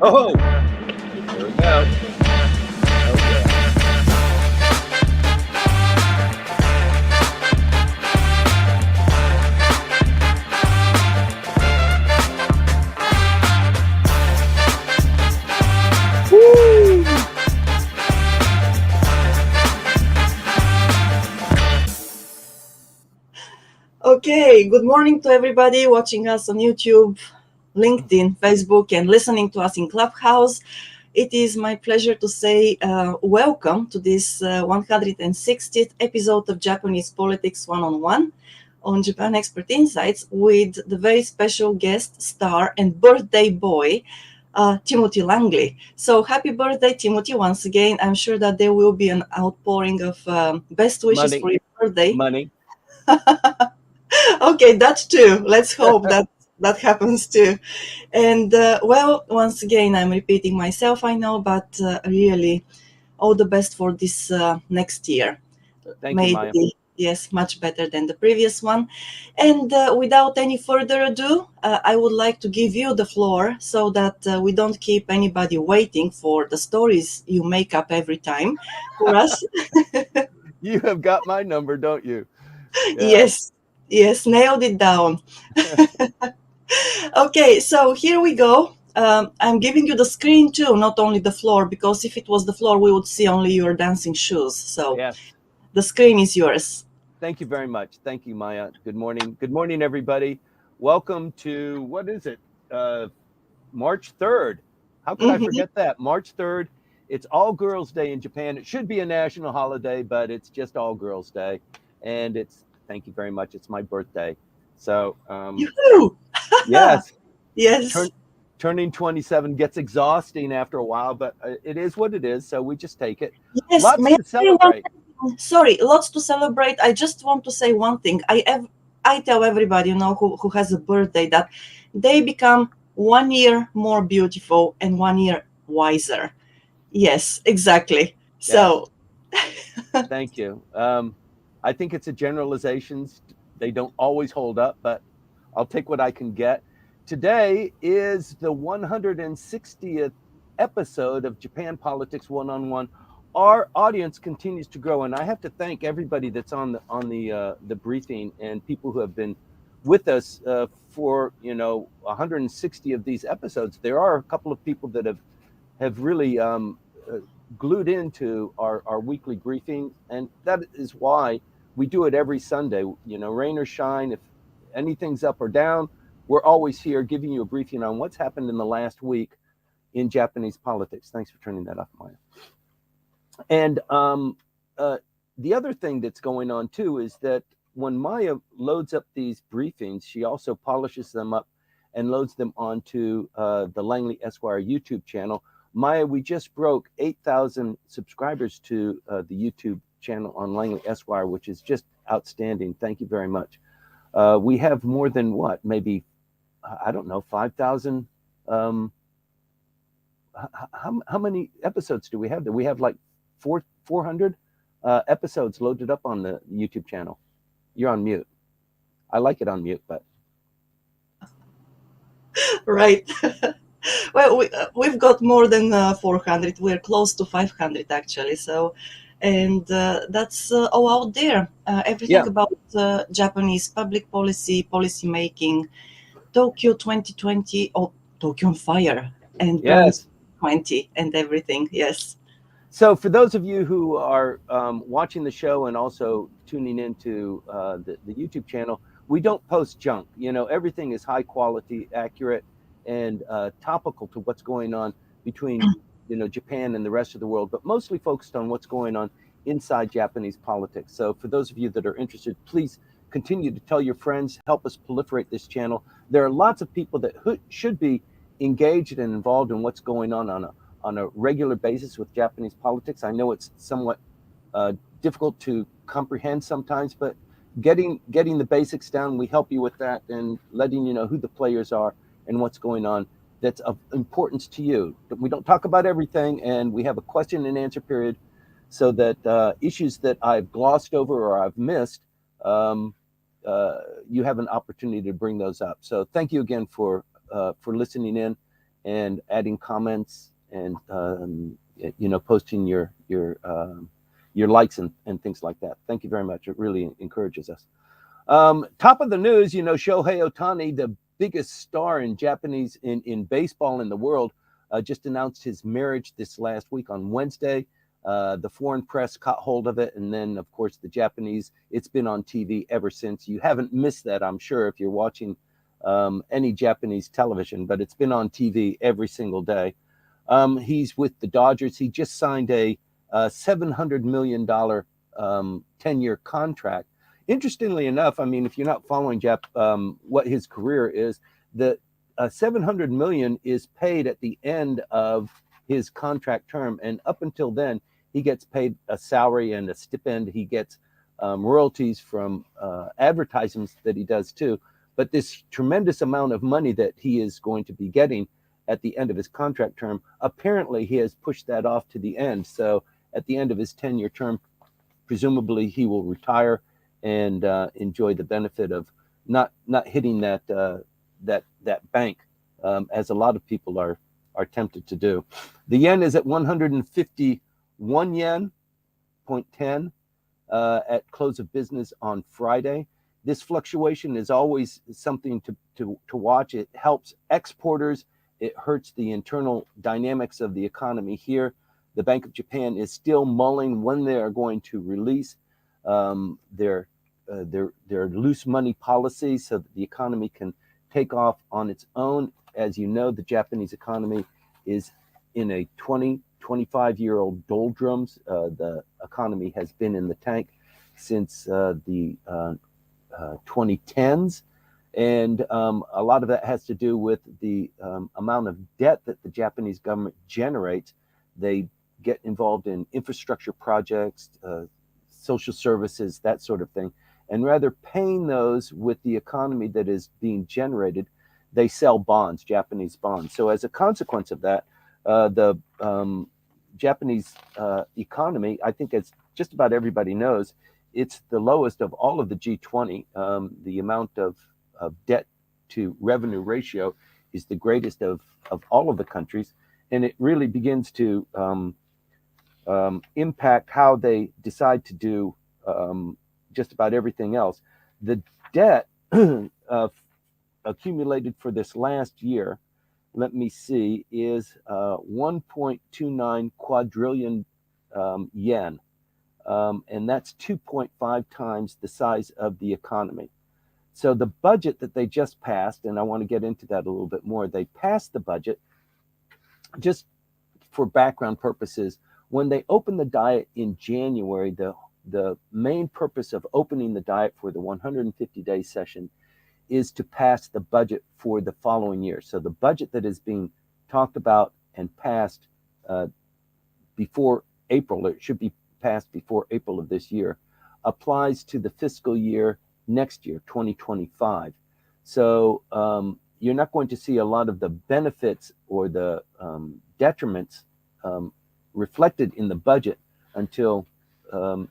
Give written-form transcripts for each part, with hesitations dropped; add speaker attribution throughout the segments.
Speaker 1: Oh, there we go. Oh, yeah. Woo!
Speaker 2: Okay, good morning to everybody watching us on YouTube, LinkedIn, Facebook, and listening to us in Clubhouse. It is my pleasure to say welcome to this 160th episode of Japanese Politics One-on-One on Japan Expert Insights with the very special guest star and birthday boy, Timothy Langley. So happy birthday, Timothy, once again. I'm sure that there will be an outpouring of best wishes
Speaker 1: Money,
Speaker 2: for your birthday.
Speaker 1: money.
Speaker 2: Okay, that too. Let's hope that that happens too. And well, once again, I'm repeating myself, I know, but really, all the best for this next year.
Speaker 1: Thank you,
Speaker 2: May it
Speaker 1: Maya.
Speaker 2: be, yes, much better than the previous one. And without any further ado, I would like to give you the floor so that we don't keep anybody waiting for the stories you make up every time for us.
Speaker 1: You have got my number, don't you? Yeah.
Speaker 2: Yes, yes, nailed it down. Okay, so here we go. I'm giving you the screen too, not only the floor, because if it was the floor, we would see only your dancing shoes. So
Speaker 1: Yes.
Speaker 2: the screen is yours.
Speaker 1: Thank you very much. Thank you, Maya. Good morning. Good morning, everybody. Welcome to, what is it? March 3rd. How could I
Speaker 2: Mhm.
Speaker 1: forget that? March 3rd. It's All Girls Day in Japan. It should be a national holiday, but it's just All Girls Day. And thank you very much. It's my birthday. So,
Speaker 2: Yoo-hoo!
Speaker 1: yes,
Speaker 2: Yes,
Speaker 1: turn, turning 27 gets exhausting after a while, but it is what it is. So we just take it.
Speaker 2: yes.
Speaker 1: Lots
Speaker 2: May I
Speaker 1: to
Speaker 2: say one
Speaker 1: celebrate.
Speaker 2: thing? Sorry, lots to celebrate. I just want to say one thing. I tell everybody, who has a birthday that they become 1 year more beautiful and 1 year wiser. Yes, exactly.
Speaker 1: Yes.
Speaker 2: So,
Speaker 1: Thank you. I think it's a generalizations. They don't always hold up, but I'll take what I can get. Today is the 160th episode of Japan Politics One-on-One. Our audience continues to grow, and I have to thank everybody that's on the briefing and people who have been with us for 160 of these episodes. There are a couple of people that have really uh, glued into our weekly briefing, and that is why we do it every Sunday. Rain or shine, if anything's up or down, we're always here giving you a briefing on what's happened in the last week in Japanese politics. Thanks for turning that off, Maya. And uh, the other thing that's going on too is that when Maya loads up these briefings, she also polishes them up and loads them onto the Langley Esquire YouTube channel. Maya, we just broke 8,000 subscribers to the YouTube channel on Langley Esquire, which is just outstanding. Thank you very much. We have more than what, maybe, I don't know, 5,000. How many episodes do we have? We have like 400 episodes loaded up on the YouTube channel. You're on mute. I like it on mute, but
Speaker 2: right. Well, we've got more than 400. We're close to 500 actually. So, and that's all out there. Everything
Speaker 1: yeah,
Speaker 2: about Japanese public policy, policy making, Tokyo 2020, oh, Tokyo on fire, and Berlin
Speaker 1: yes.
Speaker 2: 20, and everything. Yes.
Speaker 1: So for those of you who are watching the show and also tuning into the YouTube channel, we don't post junk. Everything is high quality, accurate, and topical to what's going on between Japan and the rest of the world, but mostly focused on what's going on inside Japanese politics. So for those of you that are interested, please continue to tell your friends, help us proliferate this channel. There are lots of people that should be engaged and involved in what's going on a regular basis with Japanese politics. I know it's somewhat difficult to comprehend sometimes, but getting the basics down, we help you with that and letting you know who the players are and what's going on that's of importance to you. We don't talk about everything, and we have a question and answer period so that issues that I've glossed over or I've missed, um, you have an opportunity to bring those up. So thank you again for listening in. and adding comments and posting your likes and things like that. Thank you very much. It really encourages us. Top of the news, Shohei Ohtani, the biggest star in in baseball in the world, just announced his marriage this last week on Wednesday. The foreign press caught hold of it, and then, of course, the Japanese. It's been on TV ever since. You haven't missed that, I'm sure, if you're watching any Japanese television, but it's been on TV every single day. He's with the Dodgers. He just signed a $700 million 10-year contract. Interestingly enough, I mean, if you're not following what his career is, the 700 million is paid at the end of his contract term, and up until then, he gets paid a salary and a stipend. He gets royalties from advertisements that he does too. But this tremendous amount of money that he is going to be getting at the end of his contract term, apparently he has pushed that off to the end. So at the end of his 10-year term, presumably he will retire and enjoy the benefit of not hitting that bank, as a lot of people are tempted to do. The yen is at 151 yen, 0.10 at close of business on Friday. This fluctuation is always something to watch. It helps exporters. It hurts the internal dynamics of the economy here. The Bank of Japan is still mulling when they are going to release their loose money policy so that the economy can take off on its own. As you know, the Japanese economy is in a 25-year-old doldrums. The economy has been in the tank since the 2010s. And a lot of that has to do with the amount of debt that the Japanese government generates. They get involved in infrastructure projects, social services, that sort of thing. And rather paying those with the economy that is being generated, they sell bonds, Japanese bonds. So as a consequence of that, the Japanese economy, I think as just about everybody knows, it's the lowest of all of the G20. The amount of debt to revenue ratio is the greatest of all of the countries. And it really begins to impact how they decide to do just about everything else. The debt accumulated for this last year, let me see, is 1.29 quadrillion yen. And that's 2.5 times the size of the economy. So the budget that they just passed, and I want to get into that a little bit more, they passed the budget just for background purposes. When they opened the diet in January, the main purpose of opening the diet for the 150-day session is to pass the budget for the following year. So the budget that is being talked about and passed before April, it should be passed before April of this year, applies to the fiscal year next year, 2025. So you're not going to see a lot of the benefits or the detriments reflected in the budget until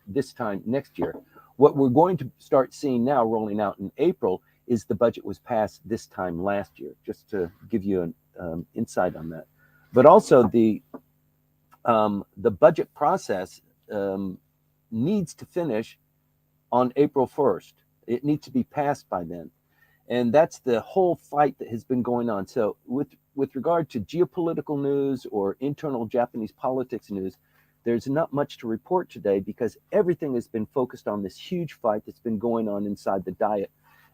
Speaker 1: this time next year. What we're going to start seeing now rolling out in April is the budget was passed this time last year, just to give you an insight on that. But also the budget process needs to finish on April 1st. It needs to be passed by then. And that's the whole fight that has been going on. So with regard to geopolitical news or internal Japanese politics news, there's not much to report today because everything has been focused on this huge fight that's been going on inside the Diet.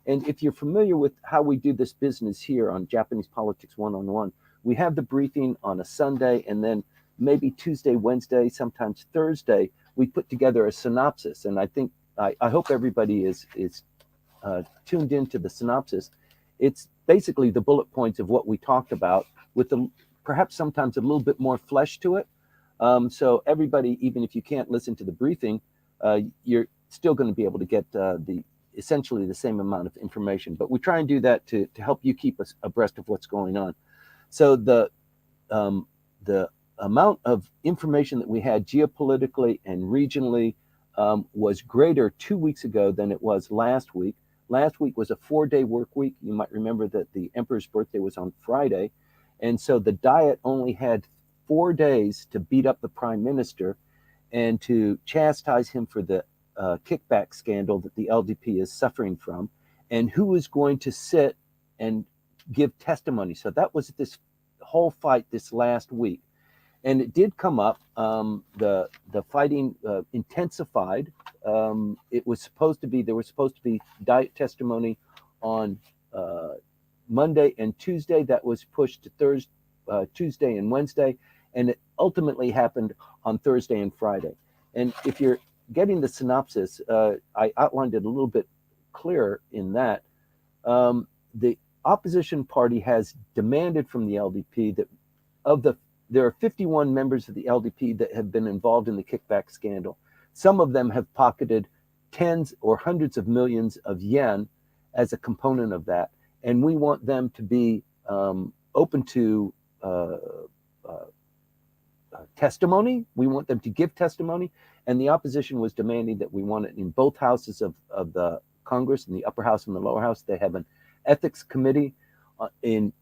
Speaker 1: And if you're familiar with how we do this business here on Japanese Politics One-on-One, we have the briefing on a Sunday, and then maybe Tuesday, Wednesday, sometimes Thursday, we put together a synopsis. And I hope everybody is tuned into the synopsis. It's basically the bullet points of what we talked about with perhaps sometimes a little bit more flesh to it. So everybody, even if you can't listen to the briefing, you're still going to be able to get essentially the same amount of information. But we try and do that to help you keep us abreast of what's going on. So the amount of information that we had geopolitically and regionally was greater 2 weeks ago than it was last week. Last week was a 4-day work week. You might remember that the emperor's birthday was on Friday. And so the Diet only had 4 days to beat up the prime minister and to chastise him for the kickback scandal that the LDP is suffering from, and who is going to sit and give testimony. So that was this whole fight this last week. And it did come up. The fighting intensified. It was supposed to be there was supposed to be Diet testimony on Monday and Tuesday. That was pushed to Thursday, Tuesday and Wednesday, and it ultimately happened on Thursday and Friday. And if you're getting the synopsis, I outlined it a little bit clearer in that the opposition party has demanded from the LDP that there are 51 members of the LDP that have been involved in the kickback scandal. Some of them have pocketed tens or hundreds of millions of yen as a component of that. And we want them to be open to testimony. We want them to give testimony. And the opposition was demanding that we want it in both houses of the Congress, in the upper house and the lower house. They have an ethics committee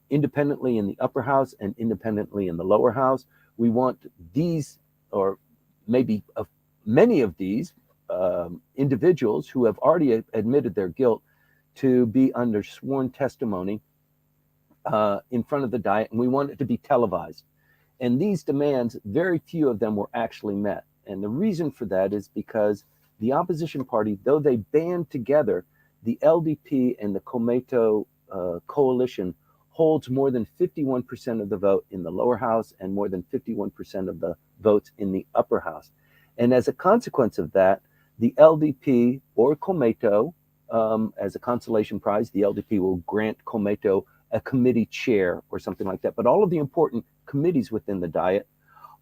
Speaker 1: independently in the upper house and independently in the lower house. We want these, or maybe many of these individuals who have already admitted their guilt, to be under sworn testimony in front of the Diet, and we want it to be televised. And these demands, very few of them were actually met. And the reason for that is because the opposition party, though they band together, the LDP and the Komeito coalition holds more than 51% of the vote in the lower house and more than 51% of the votes in the upper house. And as a consequence of that, the LDP or Komeito, as a consolation prize, the LDP will grant Komeito a committee chair or something like that. But all of the important committees within the Diet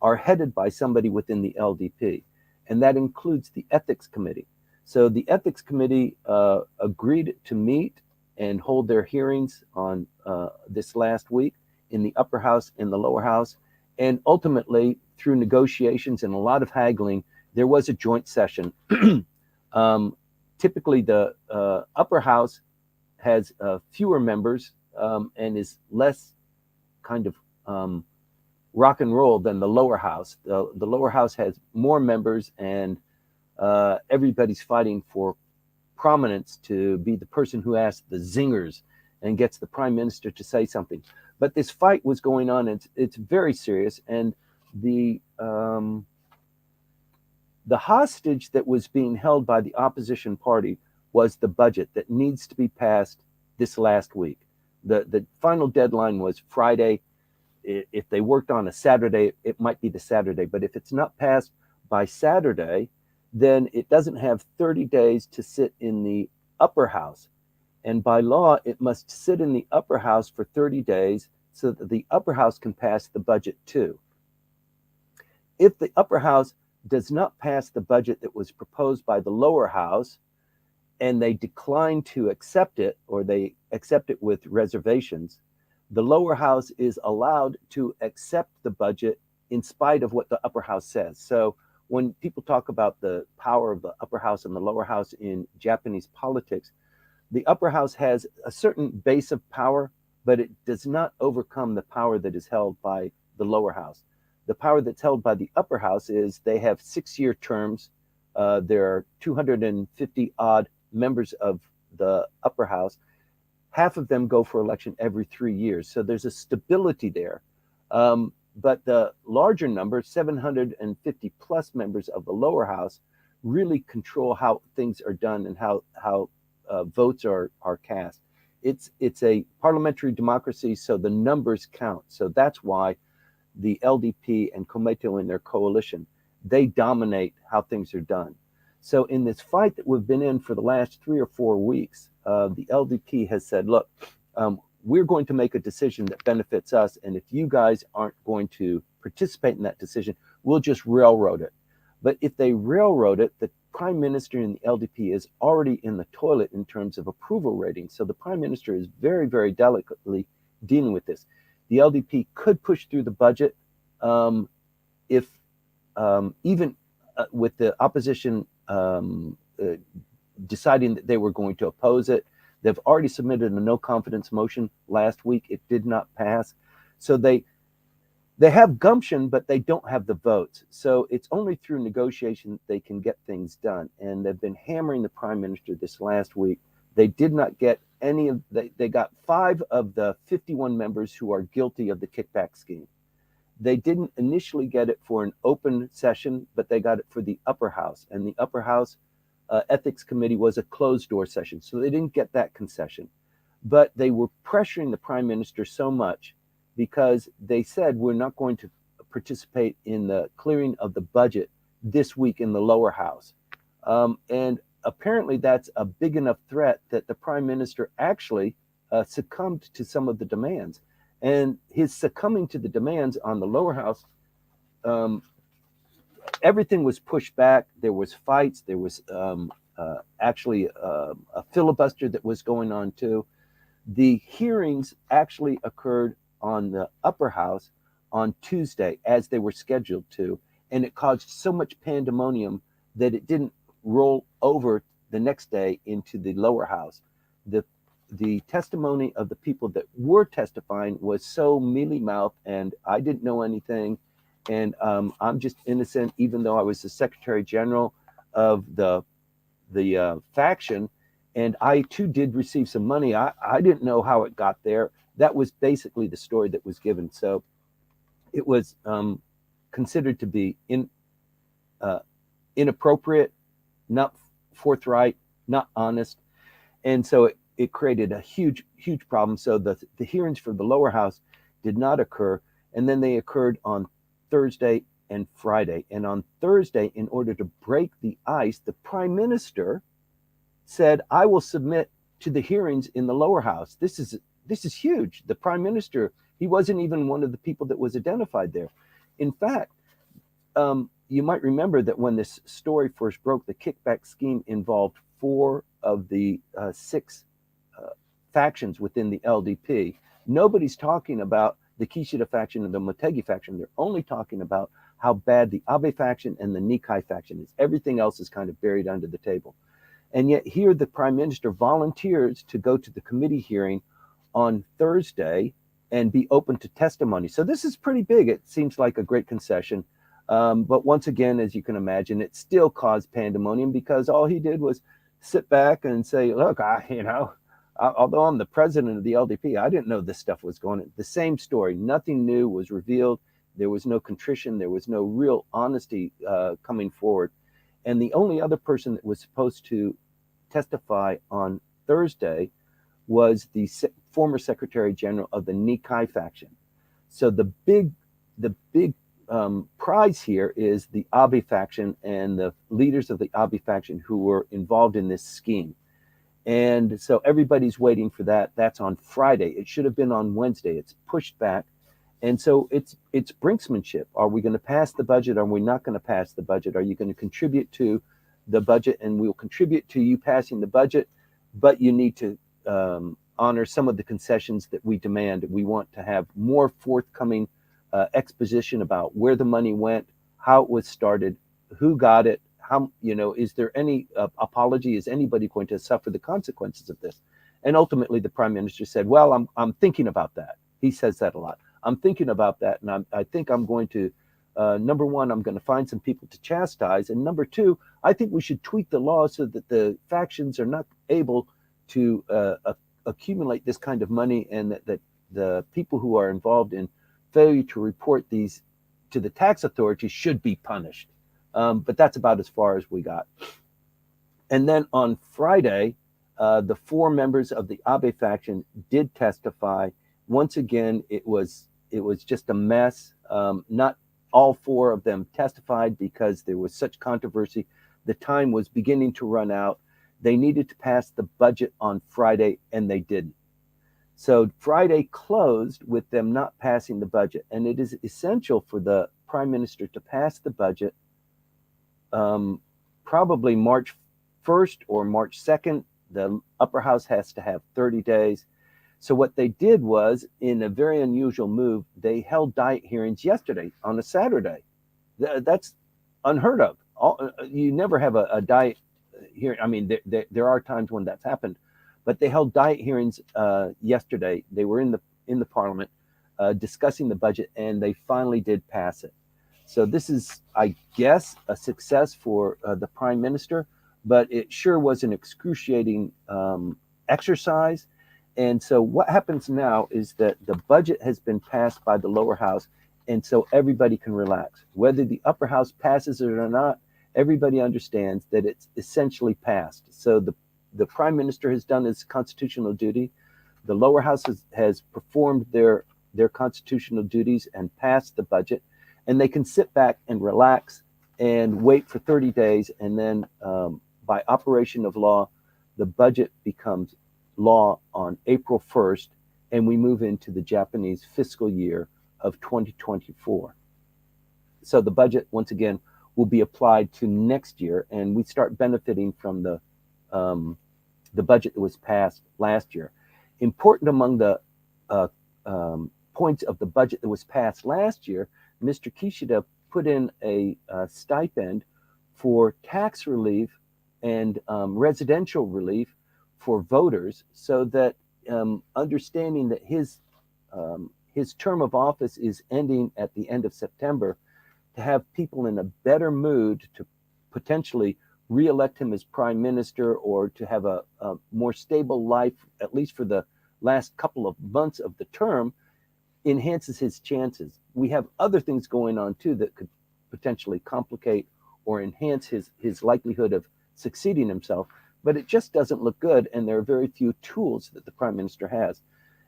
Speaker 1: are headed by somebody within the LDP, and that includes the ethics committee. So the ethics committee agreed to meet and hold their hearings on this last week in the upper house and the lower house. And ultimately, through negotiations and a lot of haggling, there was a joint session. Typically, the upper house has fewer members and is less kind of rock and roll than the lower house. The lower house has more members, and everybody's fighting for prominence to be the person who asks the zingers and gets the prime minister to say something. But this fight was going on, and it's very serious. And the hostage that was being held by the opposition party was the budget that needs to be passed this last week. The final deadline was Friday. If they worked on a Saturday, it might be the Saturday. But if it's not passed by Saturday, then it doesn't have 30 days to sit in the upper house. And by law, it must sit in the upper house for 30 days so that the upper house can pass the budget too. If the upper house does not pass the budget that was proposed by the lower house, and they decline to accept it, or they accept it with reservations, the lower house is allowed to accept the budget in spite of what the upper house says. So when people talk about the power of the upper house and the lower house in Japanese politics, the upper house has a certain base of power, but it does not overcome the power that is held by the lower house. The power that's held by the upper house is they have 6-year terms. There are 250 odd members of the upper house. Half of them go for election every 3 years. So there's a stability there. But the larger number, 750 plus members of the lower house, really control how things are done and how votes are cast. It's a parliamentary democracy, so the numbers count. So that's why the LDP and Komeito in their coalition, they dominate how things are done. So in this fight that we've been in for the last 3 or 4 weeks, the LDP has said, look, we're going to make a decision that benefits us, and if you guys aren't going to participate in that decision, we'll just railroad it. But if they railroad it, the prime minister in the LDP is already in the toilet in terms of approval ratings. So the prime minister is very, very delicately dealing with this. The LDP could push through the budget if even with the opposition deciding that they were going to oppose it. They've already submitted a no confidence motion last week. It did not pass. So they have gumption, but they don't have the votes. So it's only through negotiation that they can get things done. And they've been hammering the prime minister this last week. They did not get any of, they got 5 of the 51 members who are guilty of the kickback scheme. They didn't initially get it for an open session, but they got it for the upper house. And the upper house ethics committee was a closed door session. So they didn't get that concession. But they were pressuring the prime minister so much because they said, we're not going to participate in the clearing of the budget this week in the lower house. And apparently that's a big enough threat that the prime minister actually succumbed to some of the demands. And his succumbing to the demands on the lower house, everything was pushed back. There was fights. There was actually a filibuster that was going on too. The hearings actually occurred on the upper house on Tuesday as they were scheduled to, and it caused so much pandemonium that it didn't roll over the next day into the lower house. The testimony of the people that were testifying was so mealy-mouthed, and I didn't know anything, and I'm just innocent, even though I was the Secretary General of the faction, and I too did receive some money. I didn't know how it got there. That was basically the story that was given. So it was considered to be inappropriate, not forthright, not honest, and so it created a huge problem. So the hearings for the lower house did not occur, and then they occurred on Thursday and Friday. And on Thursday, in order to break the ice, the prime minister said, I will submit to the hearings in the lower house. This is huge. The prime minister, he wasn't even one of the people that was identified there. In fact, you might remember that when this story first broke, the kickback scheme involved 4 of the 6 factions within the LDP. Nobody's talking about the Kishida faction and the Motegi faction. They're only talking about how bad the Abe faction and the Nikai faction is. Everything else is kind of buried under the table. And yet here the prime minister volunteers to go to the committee hearing on Thursday and be open to testimony. So this is pretty big. It seems like a great concession. But once again, as you can imagine, it still caused pandemonium because all he did was sit back and say, look, although I'm the president of the LDP, I didn't know this stuff was going on. The same story. Nothing new was revealed. There was no contrition. There was no real honesty coming forward. And the only other person that was supposed to testify on Thursday was the former Secretary General of the Nikai faction. So the big prize here is the Abe faction and the leaders of the Abe faction who were involved in this scheme. And so everybody's waiting for that. That's on Friday. It should have been on Wednesday. It's pushed back. And so it's brinksmanship. Are we going to pass the budget? Are we not going to pass the budget? Are you going to contribute to the budget? And we'll contribute to you passing the budget, but you need to honor some of the concessions that we demand. We want to have more forthcoming exposition about where the money went, how it was started, who got it, how, is there any apology? Is anybody going to suffer the consequences of this? And ultimately, the prime minister said, well, I'm thinking about that. He says that a lot. I'm thinking about that, and I think I'm going to, number one, I'm going to find some people to chastise, and number two, I think we should tweak the law so that the factions are not able to accumulate this kind of money, and that the people who are involved in failure to report these to the tax authorities should be punished. But that's about as far as we got. And then on Friday, the 4 members of the Abe faction did testify. Once again, it was just a mess. Not all 4 of them testified because there was such controversy. The time was beginning to run out. They needed to pass the budget on Friday, and they didn't. So Friday closed with them not passing the budget. And it is essential for the prime minister to pass the budget probably March 1st or March 2nd. The upper house has to have 30 days. So what they did was, in a very unusual move, they held diet hearings yesterday on a Saturday. That's unheard of. You never have a diet hearing. I mean, there are times when that's happened, but they held diet hearings yesterday. They were in the parliament. discussing the budget, and they finally did pass it. So this is, I guess, a success for the prime minister, but it sure was an excruciating exercise. And so what happens now is that the budget has been passed by the lower house, and so everybody can relax. Whether the upper house passes it or not, everybody understands that it's essentially passed. So the prime minister has done his constitutional duty. The lower house has performed their constitutional duties and passed the budget, and they can sit back and relax and wait for 30 days, and then by operation of law, the budget becomes law on April 1st, and we move into the Japanese fiscal year of 2024. So the budget, once again, will be applied to next year, and we start benefiting from the budget that was passed last year. Important among the points of the budget that was passed last year, Mr. Kishida put in a stipend for tax relief and residential relief for voters, so that understanding that his term of office is ending at the end of September, to have people in a better mood to potentially reelect him as prime minister, or to have a more stable life, at least for the last couple of months of the term, enhances his chances. We have other things going on too that could potentially complicate or enhance his likelihood of succeeding himself, but it just doesn't look good, and there are very few tools that the prime minister has.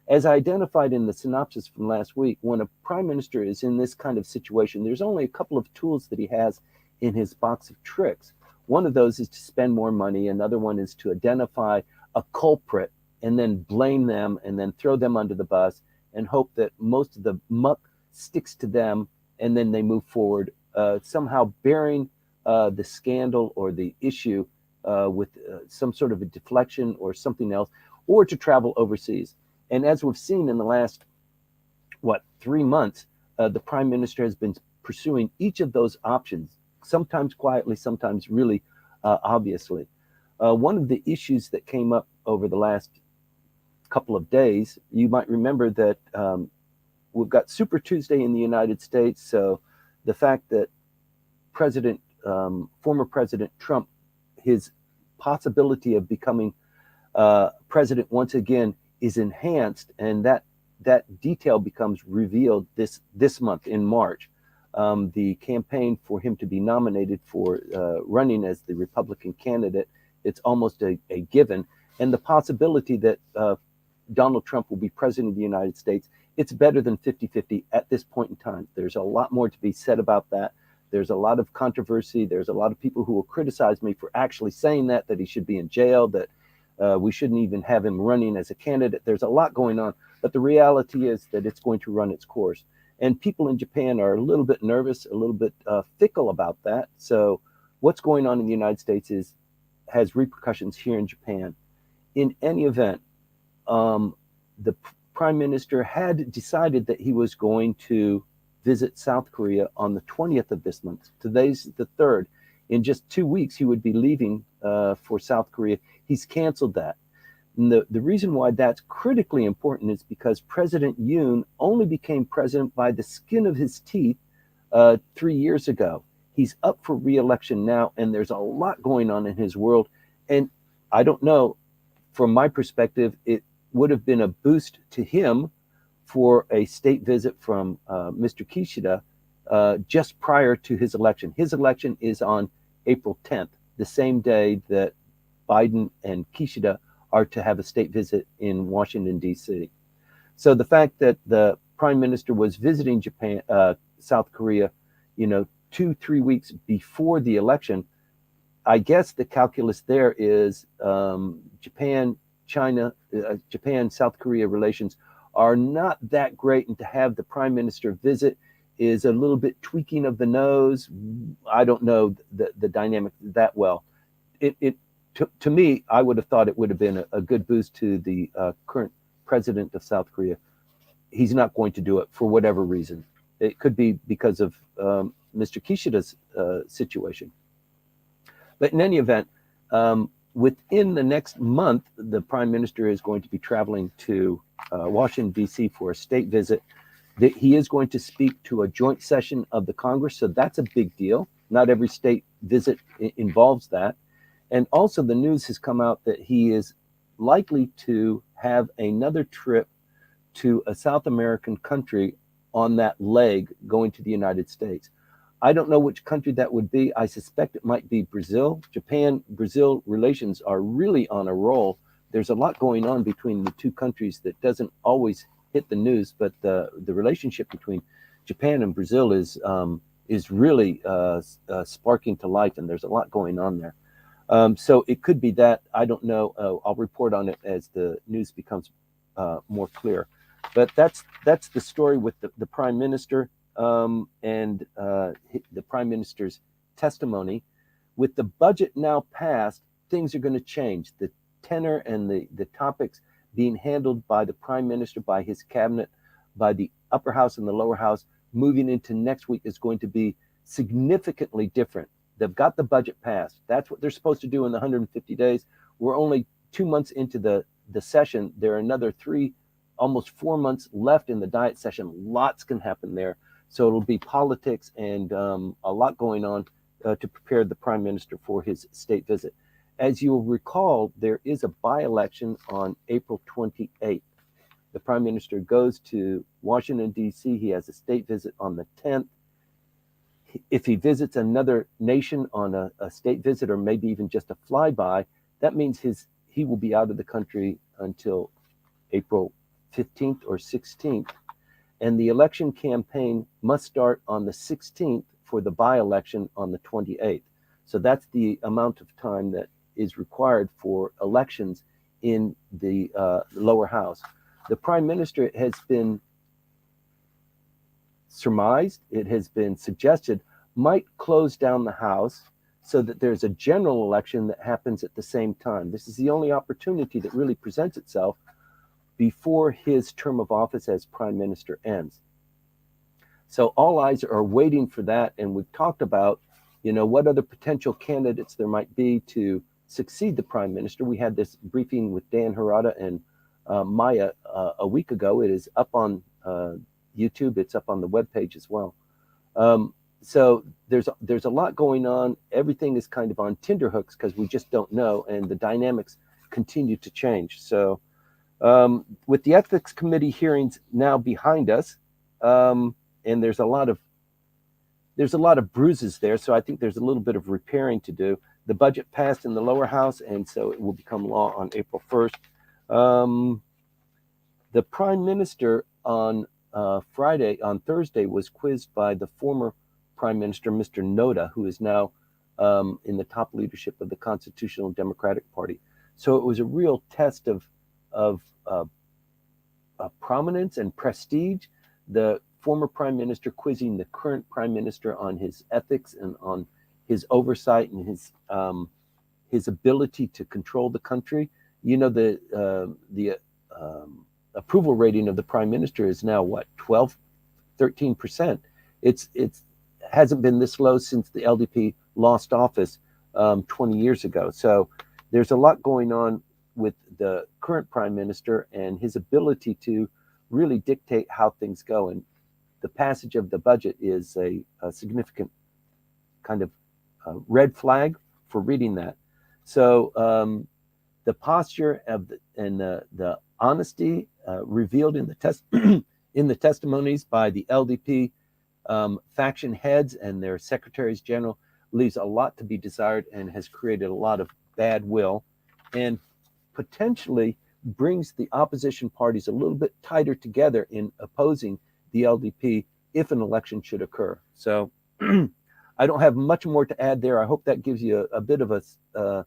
Speaker 1: As I identified in the synopsis from last week, when a prime minister is in this kind of situation, there's only a couple of tools that he has in his box of tricks. One of those is to spend more money. Another one is to identify a culprit and then blame them and then throw them under the bus and hope that most of the muck sticks to them, and then they move forward, somehow bearing the scandal or the issue with some sort of a deflection or something else, or to travel overseas. And as we've seen in the last, 3 months, the prime minister has been pursuing each of those options, sometimes quietly, sometimes really obviously. One of the issues that came up over the last couple of days, you might remember that we've got Super Tuesday in the United States. So the fact that former President Trump, his possibility of becoming president once again is enhanced, and that detail becomes revealed this month in March. The campaign for him to be nominated for running as the Republican candidate, it's almost a given. And the possibility that Donald Trump will be president of the United States, it's better than 50-50 at this point in time. There's a lot more to be said about that. There's a lot of controversy. There's a lot of people who will criticize me for actually saying that he should be in jail, that we shouldn't even have him running as a candidate. There's a lot going on, but the reality is that it's going to run its course. And people in Japan are a little bit nervous, a little bit fickle about that. So what's going on in the United States has repercussions here in Japan. In any event, the prime minister had decided that he was going to visit South Korea on the 20th of this month. Today's the 3rd. In just 2 weeks, he would be leaving for South Korea. He's canceled that. And the reason why that's critically important is because President Yoon only became president by the skin of his teeth 3 years ago. He's up for re-election now, and there's a lot going on in his world. And I don't know, from my perspective, it would have been a boost to him for a state visit from Mr. Kishida just prior to his election. His election is on April 10th, the same day that Biden and Kishida are to have a state visit in Washington, D.C. So the fact that the prime minister was visiting South Korea, 2-3 weeks before the election, I guess the calculus there is Japan-South Korea relations are not that great, and to have the prime minister visit is a little bit tweaking of the nose. I don't know the dynamic that well. To me, I would have thought it would have been a good boost to the current president of South Korea. He's not going to do it for whatever reason. It could be because of Mr. Kishida's situation. But in any event, within the next month, the prime minister is going to be traveling to Washington, D.C. for a state visit. that he is going to speak to a joint session of the Congress, so that's a big deal. Not every state visit involves that. And also, the news has come out that he is likely to have another trip to a South American country on that leg going to the United States. I don't know which country that would be. I suspect it might be Brazil. Japan Brazil relations are really on a roll. There's a lot going on between the two countries that doesn't always hit the news, but the relationship between Japan and Brazil is really sparking to life, and there's a lot going on there. So it could be that. I don't know. I'll report on it as the news becomes more clear. But that's the story with the prime minister and the prime minister's testimony. With the budget now passed, things are going to change. The tenor and the topics being handled by the prime minister, by his cabinet, by the upper house and the lower house, moving into next week is going to be significantly different. They've got the budget passed. That's what they're supposed to do in the 150 days. We're only 2 months into the session. There are another almost 4 months left in the diet session. Lots can happen there. So it'll be politics and a lot going on to prepare the prime minister for his state visit. As you'll recall, there is a by-election on April 28th. The prime minister goes to Washington, D.C. He has a state visit on the 10th. If he visits another nation on a state visit or maybe even just a flyby, that means he will be out of the country until April 15th or 16th. And the election campaign must start on the 16th for the by-election on the 28th. So that's the amount of time that is required for elections in the lower house. The prime minister has been surmised, it has been suggested, might close down the House so that there's a general election that happens at the same time. This is the only opportunity that really presents itself before his term of office as prime minister ends. So all eyes are waiting for that, and we've talked about, what other potential candidates there might be to succeed the prime minister. We had this briefing with Dan Harada and Maya a week ago. It is up on YouTube. It's up on the webpage as well. So there's a lot going on. Everything is kind of on tenterhooks because we just don't know, and the dynamics continue to change. So with the ethics committee hearings now behind us, and there's a lot of bruises there. So I think there's a little bit of repairing to do. The budget passed in the lower house, and so it will become law on April 1st. The prime minister on Thursday was quizzed by the former prime minister, Mr. Noda, who is now in the top leadership of the Constitutional Democratic Party. So it was a real test of prominence and prestige. The former prime minister quizzing the current prime minister on his ethics and on his oversight and his ability to control the country. The approval rating of the prime minister is now what, 13%. It's hasn't been this low since the LDP lost office 20 years ago. So there's a lot going on with the current prime minister and his ability to really dictate how things go. And the passage of the budget is a significant kind of red flag for reading that. So the posture of the honesty revealed in the in the testimonies by the LDP faction heads and their secretaries general leaves a lot to be desired and has created a lot of bad will and potentially brings the opposition parties a little bit tighter together in opposing the LDP if an election should occur. So I don't have much more to add there. I hope that gives you a bit of a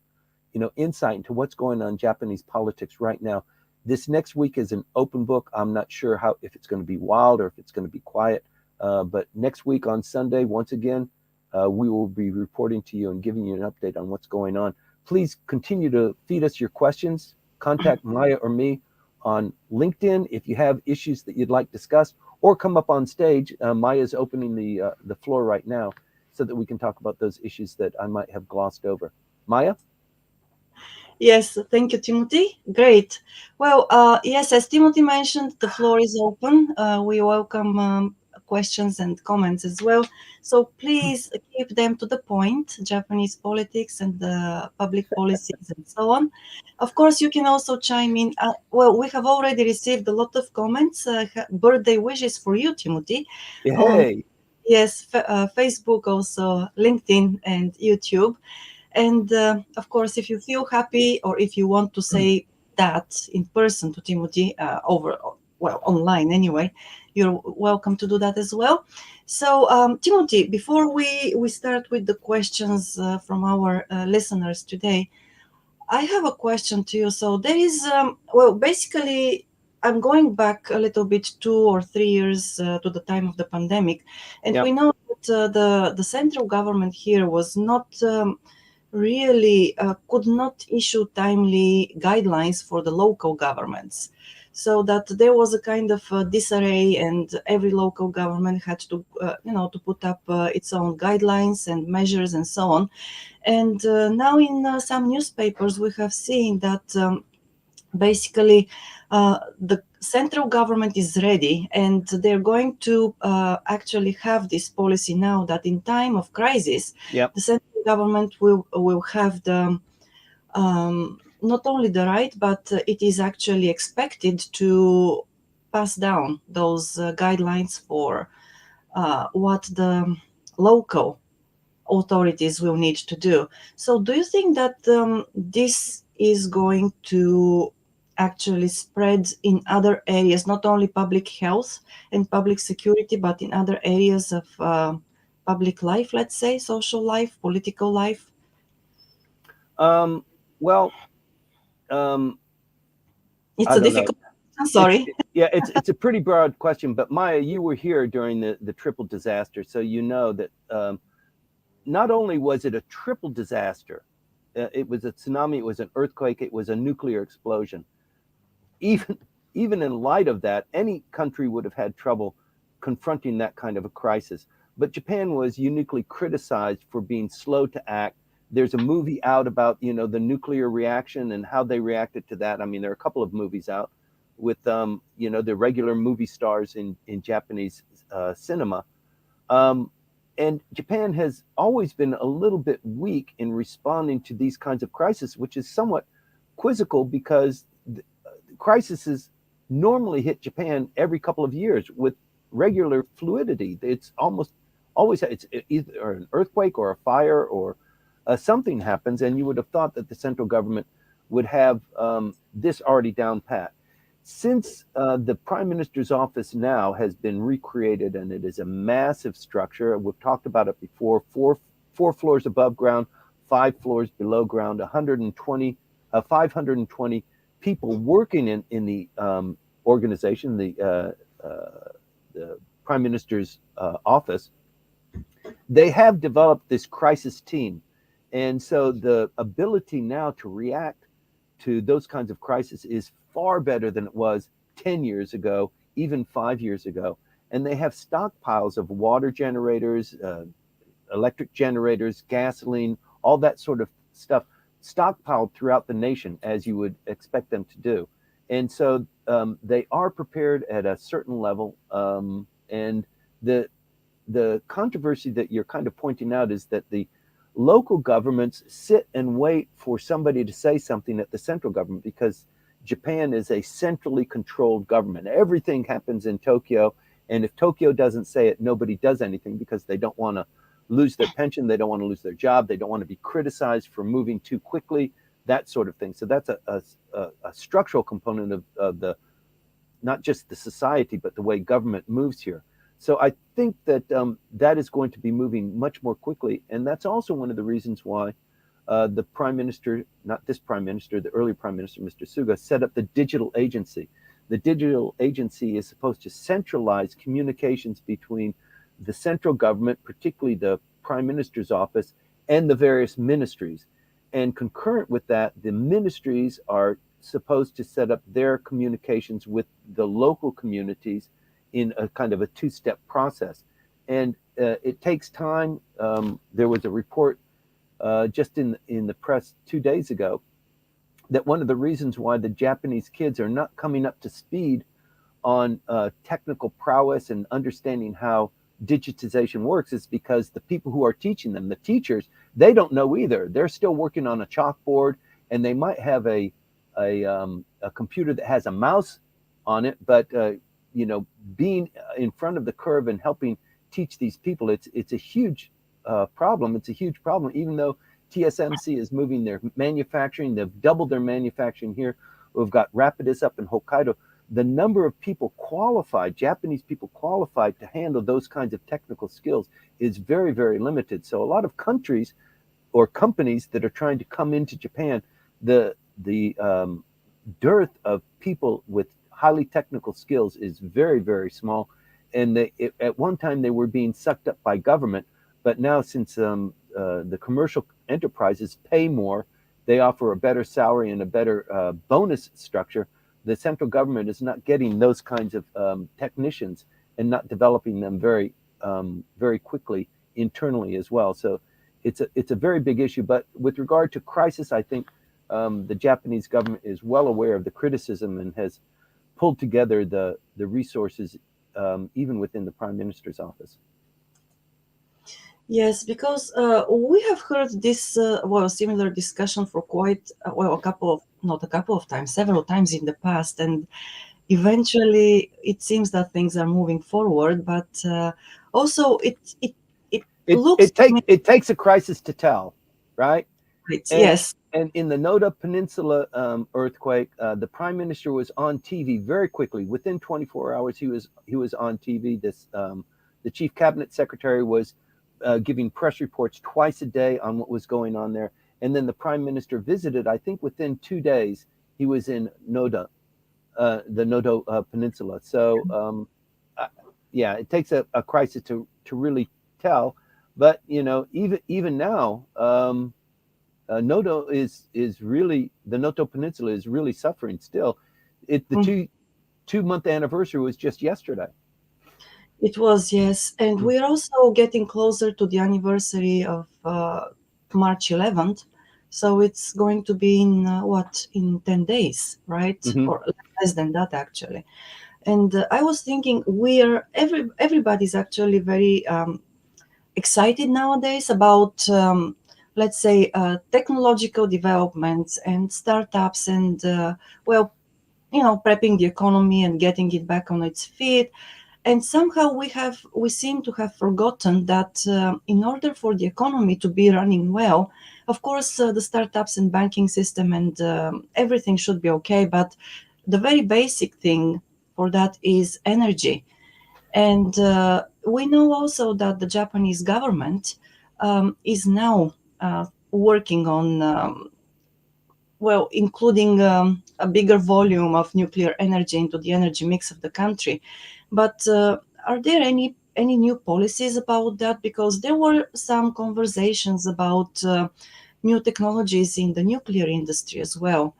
Speaker 1: insight into what's going on in Japanese politics right now. This next week is an open book. I'm not sure if it's going to be wild or if it's going to be quiet. But next week on Sunday, once again, we will be reporting to you and giving you an update on what's going on. Please continue to feed us your questions. Contact Maya or me on LinkedIn if you have issues that you'd like discussed, or come up on stage. Maya's opening the floor right now so that we can talk about those issues that I might have glossed over. Maya?
Speaker 2: Yes, thank you, Timothy. Great. Well, yes, as Timothy mentioned, the floor is open. We welcome questions and comments as well. So please keep them to the point, Japanese politics and the public policies and so on. Of course, you can also chime in. Well, we have already received a lot of comments, birthday wishes for you, Timothy, on,
Speaker 1: Hey,
Speaker 2: yes, Facebook, also LinkedIn and YouTube. And of course, if you feel happy or if you want to say that in person to Timothy over, well, online anyway, you're welcome to do that as well. So, Timothy, before we start with the questions from our listeners today, I have a question to you. So there is, well, basically, I'm going back a little bit 2 or 3 years to the time of the pandemic, and
Speaker 1: yep,
Speaker 2: we know that the central government here was not really could not issue timely guidelines for the local governments. So that there was a kind of disarray, and every local government had to, to put up its own guidelines and measures and so on. And now, in some newspapers, we have seen that basically the central government is ready, and they're going to actually have this policy now that in time of crisis,
Speaker 1: yep.
Speaker 2: the central government will have the not only the right, but it is actually expected to pass down those guidelines for what the local authorities will need to do. So, do you think that this is going to actually spread in other areas, not only public health and public security, but in other areas of public life, let's say, social life, political life?
Speaker 1: Um, well, um,
Speaker 2: It's
Speaker 1: I
Speaker 2: a
Speaker 1: don't know.
Speaker 2: difficult. I'm sorry.
Speaker 1: Yeah, it's a pretty broad question. But Maya, you were here during the triple disaster, so you know that not only was it a triple disaster, it was a tsunami, it was an earthquake, it was a nuclear explosion. Even even in light of that, any country would have had trouble confronting that kind of a crisis. But Japan was uniquely criticized for being slow to act. There's a movie out about the nuclear reaction and how they reacted to that. I mean, there are a couple of movies out with the regular movie stars in Japanese cinema. Um, and Japan has always been a little bit weak in responding to these kinds of crises, which is somewhat quizzical because crises normally hit Japan every couple of years with regular fluidity. It's almost always it's either an earthquake or a fire or something happens, and you would have thought that the central government would have this already down pat. Since the prime minister's office now has been recreated, and it is a massive structure. We've talked about it before. Four floors above ground, 5 floors below ground, 520 people working in the organization, the prime minister's office. They have developed this crisis team, and so the ability now to react to those kinds of crises is far better than it was 10 years ago, even 5 years ago. And they have stockpiles of water generators, electric generators, gasoline, all that sort of stuff stockpiled throughout the nation, as you would expect them to do. And so they are prepared at a certain level. And the controversy that you're kind of pointing out is that the local governments sit and wait for somebody to say something at the central government because Japan is a centrally controlled government. Everything happens in Tokyo. And if Tokyo doesn't say it, nobody does anything because they don't want to lose their pension. They don't want to lose their job. They don't want to be criticized for moving too quickly, that sort of thing. So that's a structural component of the not just the society, but the way government moves here. So I think that that is going to be moving much more quickly. And that's also one of the reasons why the prime minister, not this prime minister, the earlier prime minister, Mr. Suga, set up the digital agency. The digital agency is supposed to centralize communications between the central government, particularly the prime minister's office, and the various ministries. And concurrent with that, the ministries are supposed to set up their communications with the local communities in a kind of a two-step process. And it takes time. There was a report just in the press 2 days ago that one of the reasons why the Japanese kids are not coming up to speed on technical prowess and understanding how digitization works is because the people who are teaching them, the teachers, they don't know either. They're still working on a chalkboard, and they might have a computer that has a mouse on it, but being in front of the curve and helping teach these people, it's a huge problem. It's a huge problem, even though TSMC is moving their manufacturing. They've doubled their manufacturing here. We've got Rapidus up in Hokkaido. The number of people qualified, Japanese people qualified to handle those kinds of technical skills is very, very limited. So a lot of countries or companies that are trying to come into Japan, the dearth of people with highly technical skills is very, very small. And at one time they were being sucked up by government, but now since the commercial enterprises pay more, they offer a better salary and a better bonus structure. The central government is not getting those kinds of technicians and not developing them very quickly internally as well. So it's a very big issue. But with regard to crisis, I think the Japanese government is well aware of the criticism and has pulled together the resources even within the Prime Minister's office.
Speaker 2: Yes, because we have heard this similar discussion for quite not a couple of times, several times in the past, and eventually it seems that things are moving forward. But also, it looks to me
Speaker 1: It takes a crisis to tell, right? And
Speaker 2: yes.
Speaker 1: and in the Noda Peninsula earthquake, the Prime Minister was on TV very quickly. Within 24 hours, he was on TV. The Chief Cabinet Secretary was giving press reports twice a day on what was going on there. And then the Prime Minister visited. I think within 2 days, he was in Noda, the Noda Peninsula. So yeah, it takes a crisis to really tell. But even now. Noto is really, the Noto Peninsula is really suffering still. The 2 month anniversary was just yesterday.
Speaker 2: It was, yes. And we're also getting closer to the anniversary of March 11th. So it's going to be in 10 days, right?
Speaker 1: Mm-hmm.
Speaker 2: Or less than that, actually. And I was thinking, everybody's actually very excited nowadays about, let's say, technological developments and startups and, prepping the economy and getting it back on its feet. And somehow we seem to have forgotten that in order for the economy to be running well, of course, the startups and banking system and everything should be okay. But the very basic thing for that is energy. And we know also that the Japanese government is now working on, including a bigger volume of nuclear energy into the energy mix of the country. But are there any new policies about that? Because there were some conversations about new technologies in the nuclear industry as well.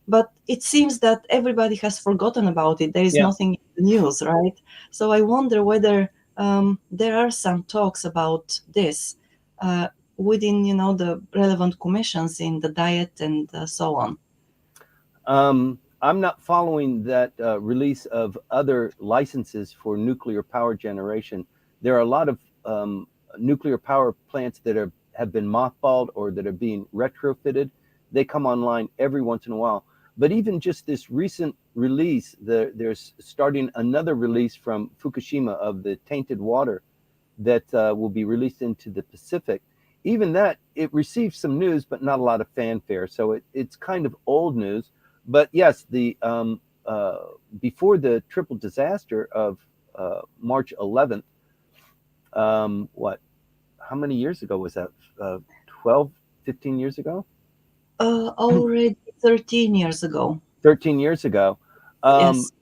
Speaker 2: But it seems that everybody has forgotten about it. There is
Speaker 1: Yeah.
Speaker 2: nothing in the news, right? So I wonder whether there are some talks about this within, the relevant commissions in the diet and so on.
Speaker 1: I'm not following that release of other licenses for nuclear power generation. There are a lot of nuclear power plants that have been mothballed or that are being retrofitted. They come online every once in a while. But even just this recent release, there's starting another release from Fukushima of the tainted water that will be released into the Pacific. Even that, it received some news, but not a lot of fanfare. So it's kind of old news. But yes, before the triple disaster of March 11th, how many years ago was that? 12, 15 years ago?
Speaker 2: Already 13 years ago.
Speaker 1: 13 years ago.
Speaker 2: Yes.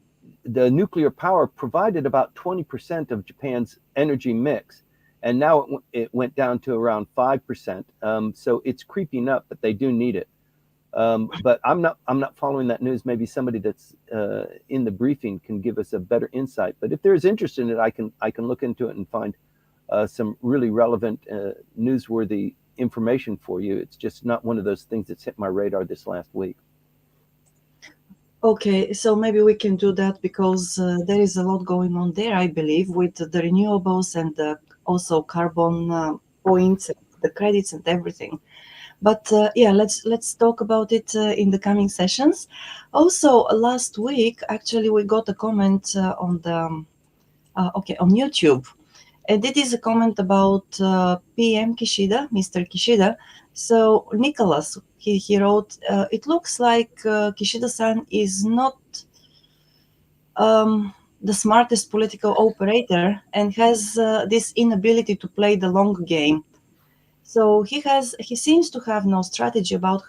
Speaker 1: The nuclear power provided about 20% of Japan's energy mix. And now it went down to around 5%. So it's creeping up, but they do need it. But I'm not following that news. Maybe somebody that's in the briefing can give us a better insight. But if there's interest in it, I can look into it and find some really relevant, newsworthy information for you. It's just not one of those things that's hit my radar this last week.
Speaker 2: Okay, so maybe we can do that because there is a lot going on there, I believe, with the renewables and also carbon points, the credits and everything. But yeah, let's talk about it in the coming sessions. Also, last week, actually, we got a comment on the okay, on YouTube. And it is a comment about PM Kishida, Mr. Kishida. So Nicholas, he wrote, it looks like Kishida-san is not the smartest political operator and has this inability to play the long game. So he seems to have no strategy about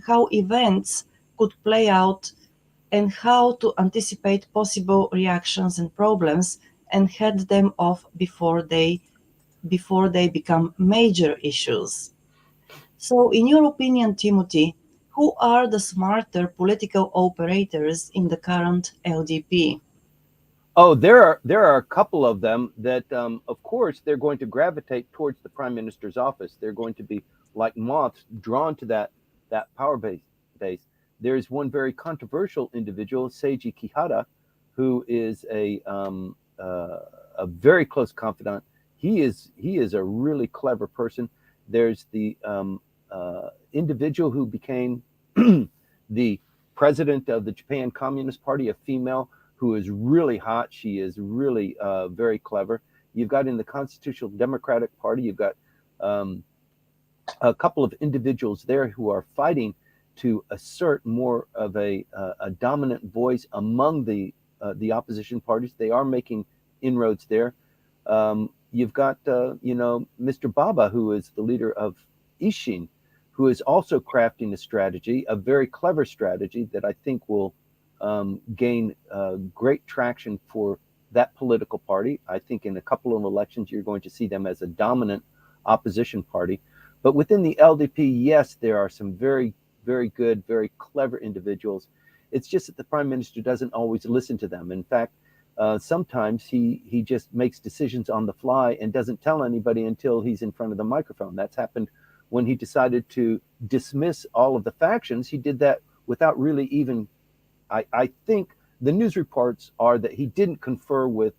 Speaker 2: how events could play out and how to anticipate possible reactions and problems and head them off before they become major issues. So, in your opinion, Timothy, who are the smarter political operators in the current LDP?
Speaker 1: Oh, there are a couple of them that, of course, they're going to gravitate towards the prime minister's office. They're going to be like moths drawn to that power base. There's one very controversial individual, Seiji Kihara, who is a very close confidant. He is a really clever person. There's the individual who became the president of the Japan Communist Party, a female who is really hot. She is really very clever. You've got in the Constitutional Democratic Party, you've got um, a couple of individuals there who are fighting to assert more of a dominant voice among the opposition parties. They are making inroads there. You've got Mr. Baba, who is the leader of Ishin, who is also crafting a strategy, a very clever strategy that I think will gain great traction for that political party. I think in a couple of elections, you're going to see them as a dominant opposition party. But within the LDP, yes, there are some very, very good, very clever individuals. It's just that the prime minister doesn't always listen to them. In fact, sometimes he just makes decisions on the fly and doesn't tell anybody until he's in front of the microphone. That's happened when he decided to dismiss all of the factions. He did that without really even I think the news reports are that he didn't confer with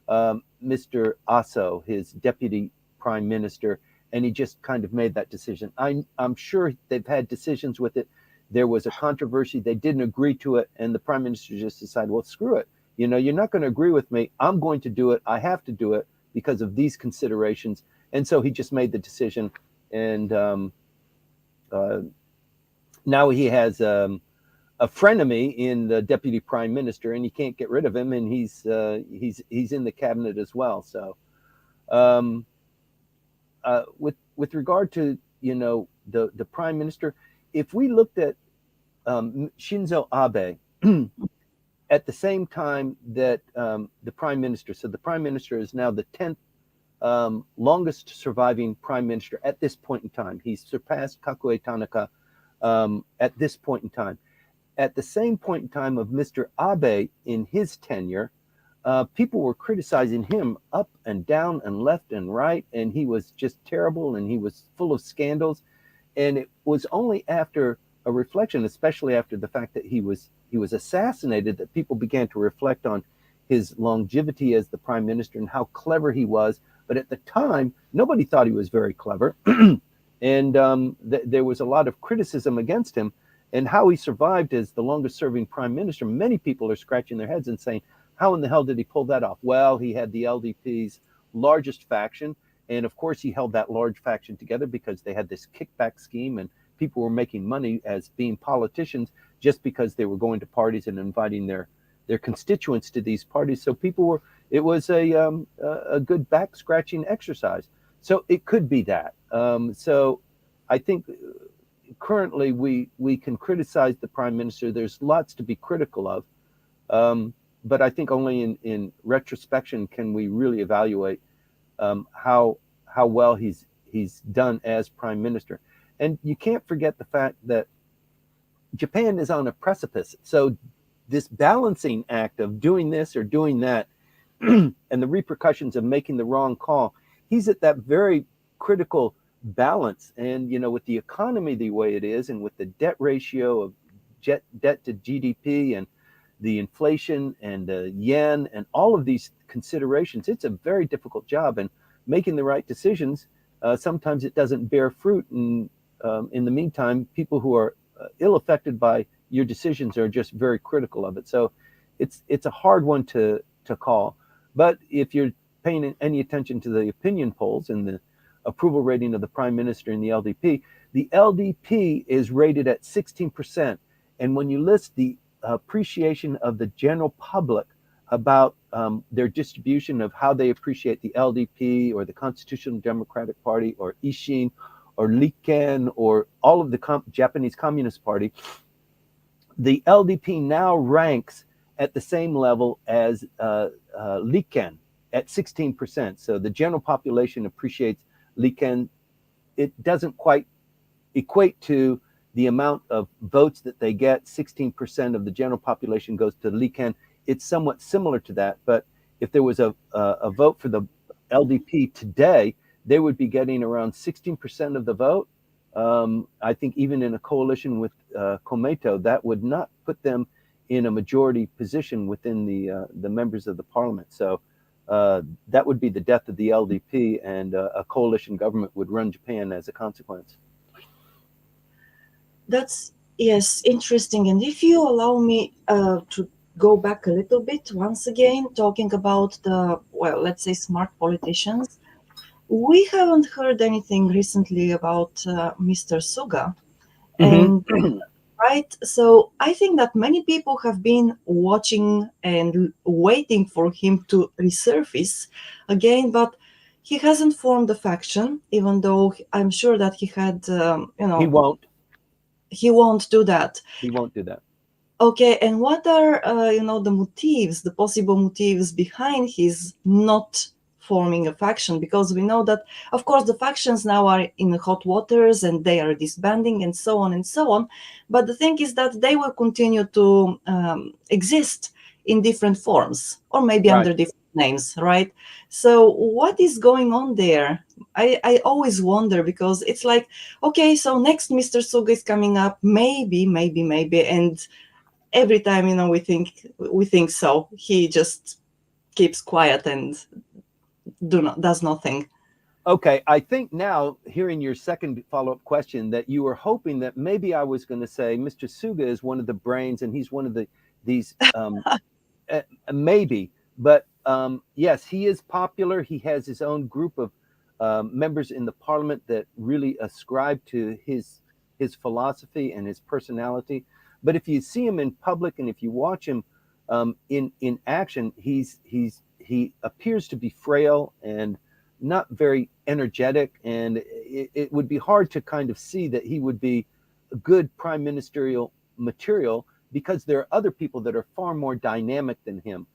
Speaker 1: Mr. Aso, his deputy prime minister, and he just kind of made that decision. I'm sure they've had decisions with it. There was a controversy. They didn't agree to it, and the prime minister just decided, well, screw it. You're not going to agree with me. I'm going to do it. I have to do it because of these considerations. And so he just made the decision, and uh, now he has a frenemy in the deputy prime minister, and he can't get rid of him, and he's in the cabinet as well. So, um, with regard to the prime minister, if we looked at Shinzo Abe at the same time that the prime minister, so the prime minister is now the 10th longest surviving prime minister at this point in time. He's surpassed Kakue Tanaka at this point in time. At the same point in time of Mr. Abe in his tenure, people were criticizing him up and down and left and right, and he was just terrible and he was full of scandals. And it was only after a reflection, especially after the fact that he was assassinated, that people began to reflect on his longevity as the prime minister and how clever he was. But at the time, nobody thought he was very clever, and there was a lot of criticism against him and how he survived as the longest serving prime minister. Many people are scratching their heads and saying, how in the hell did he pull that off? Well, he had the LDP's largest faction. And of course, he held that large faction together because they had this kickback scheme, and people were making money as being politicians just because they were going to parties and inviting their constituents to these parties. So it was a good back scratching exercise. So it could be that. So I think currently we can criticize the prime minister. There's lots to be critical of, but I think only in retrospection can we really evaluate how well he's done as prime minister. And you can't forget the fact that Japan is on a precipice. So this balancing act of doing this or doing that, and the repercussions of making the wrong call, he's at that very critical balance. And with the economy the way it is, and with the debt ratio of debt to GDP and the inflation and the yen and all of these considerations, it's a very difficult job. And making the right decisions, sometimes it doesn't bear fruit. And in the meantime, people who are ill affected by your decisions are just very critical of it. So it's a hard one to call. But if you're paying any attention to the opinion polls and the approval rating of the prime minister and the LDP is rated at 16%. And when you list the appreciation of the general public about their distribution of how they appreciate the LDP or the Constitutional Democratic Party or Ishin or Rikken or all of the Japanese Communist Party, the LDP now ranks at the same level as Rikken at 16%. So the general population appreciates Rikken. It doesn't quite equate to the amount of votes that they get. 16% of the general population goes to Rikken. It's somewhat similar to that. But if there was a vote for the LDP today, they would be getting around 16% of the vote. I think even in a coalition with Komeito, that would not put them in a majority position within the members of the parliament. So that would be the death of the LDP, and a coalition government would run Japan as a consequence.
Speaker 2: That's, yes, interesting. And if you allow me to go back a little bit once again, talking about the, well, let's say smart politicians, we haven't heard anything recently about Mr. Suga. And right, so I think that many people have been watching and waiting for him to resurface again, but he hasn't formed a faction, even though I'm sure that he had,
Speaker 1: He won't.
Speaker 2: He won't do that.
Speaker 1: He won't do that.
Speaker 2: Okay, and what are the motives, the possible motives behind his not forming a faction? Because we know that, of course, the factions now are in hot waters and they are disbanding and so on and so on. But the thing is that they will continue to exist in different forms, or maybe
Speaker 1: Right.
Speaker 2: under different names, right? So what is going on there? I always wonder, because it's like, okay, so next Mr. Suga is coming up, maybe, and every time we think so, he just keeps quiet and does nothing.
Speaker 1: Okay, I think now, hearing your second follow-up question, that you were hoping that maybe I was going to say Mr. Suga is one of the brains and he's one of these maybe, but yes, he is popular. He has his own group of members in the parliament that really ascribe to his philosophy and his personality. But if you see him in public and if you watch him in action, he appears to be frail and not very energetic, and it would be hard to kind of see that he would be a good prime ministerial material, because there are other people that are far more dynamic than him.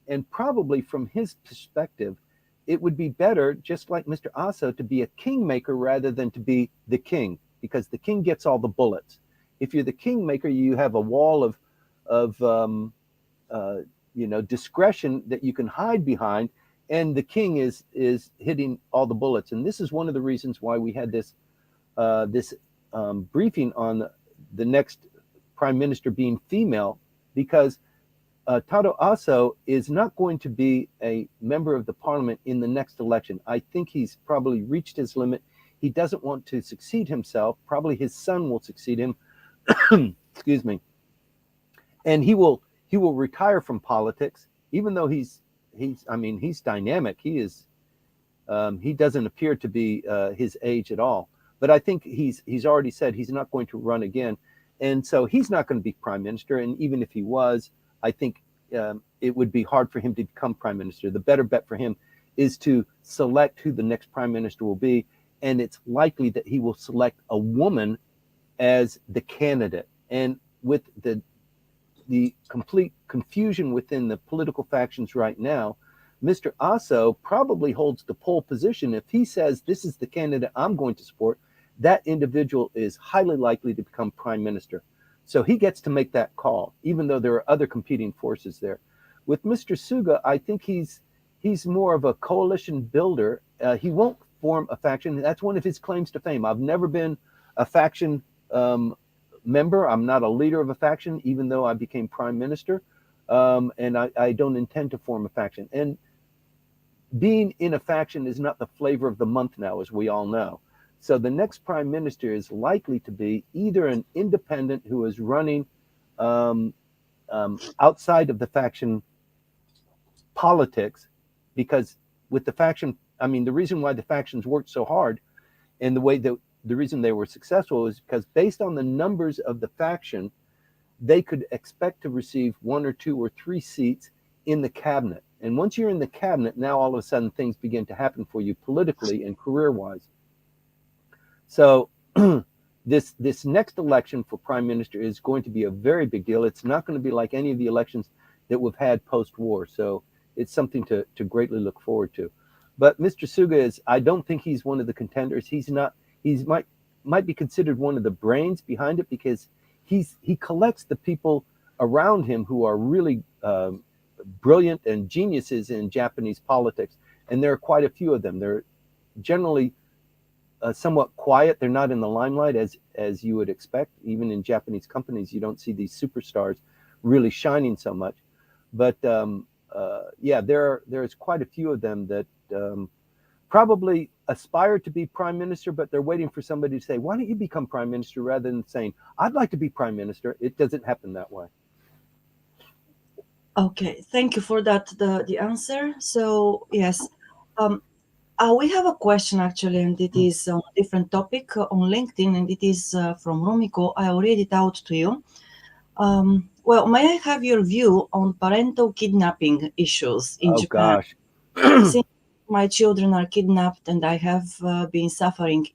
Speaker 1: And probably from his perspective, it would be better, just like Mr. Aso, to be a kingmaker rather than to be the king, because the king gets all the bullets. If you're the kingmaker, you have a wall of discretion that you can hide behind, and the king is hitting all the bullets. And this is one of the reasons why we had this briefing on the next prime minister being female, because Taro Aso is not going to be a member of the parliament in the next election. I think he's probably reached his limit. He doesn't want to succeed himself. Probably his son will succeed him. Excuse me. And he will retire from politics, even though he's dynamic. He doesn't appear to be his age at all. But I think he's already said he's not going to run again. And so he's not going to be prime minister. And even if he was, I think it would be hard for him to become prime minister. The better bet for him is to select who the next prime minister will be. And it's likely that he will select a woman as the candidate. And with the complete confusion within the political factions right now, Mr. Aso probably holds the pole position. If he says, this is the candidate I'm going to support, that individual is highly likely to become prime minister. So he gets to make that call, even though there are other competing forces there. With Mr. Suga, I think he's more of a coalition builder. He won't form a faction. That's one of his claims to fame. I've never been a faction member. I'm not a leader of a faction, even though I became prime minister. And I don't intend to form a faction. And being in a faction is not the flavor of the month now, as we all know. So the next prime minister is likely to be either an independent who is running um, outside of the faction politics, because with the faction, I mean, the reason why the factions worked so hard and the way that the reason they were successful is because based on the numbers of the faction, they could expect to receive 1 or 2 or 3 seats in the cabinet. And once you're in the cabinet, now all of a sudden things begin to happen for you politically and career wise. So this next election for prime minister is going to be a very big deal. It's not going to be like any of the elections that we've had post-war. So it's something to greatly look forward to. But Mr. Suga is, I don't think he's one of the contenders. He's not, he's might be considered one of the brains behind it because he collects the people around him who are really brilliant and geniuses in Japanese politics. And there are quite a few of them. They're generally somewhat quiet. They're not in the limelight as you would expect. Even in Japanese companies, you don't see these superstars really shining so much. But yeah, there's quite a few of them that probably aspire to be prime minister, but they're waiting for somebody to say, "Why don't you become prime minister?" rather than saying, "I'd like to be prime minister." It doesn't happen that way.
Speaker 2: Okay, thank you for that the answer. So yes, um, we have a question actually, and it is on a different topic on LinkedIn, and it is from Rumiko. I will read it out to you. Well, may I have your view on parental kidnapping issues in
Speaker 1: Oh
Speaker 2: Japan?
Speaker 1: gosh.
Speaker 2: Since my children are kidnapped, and I have been suffering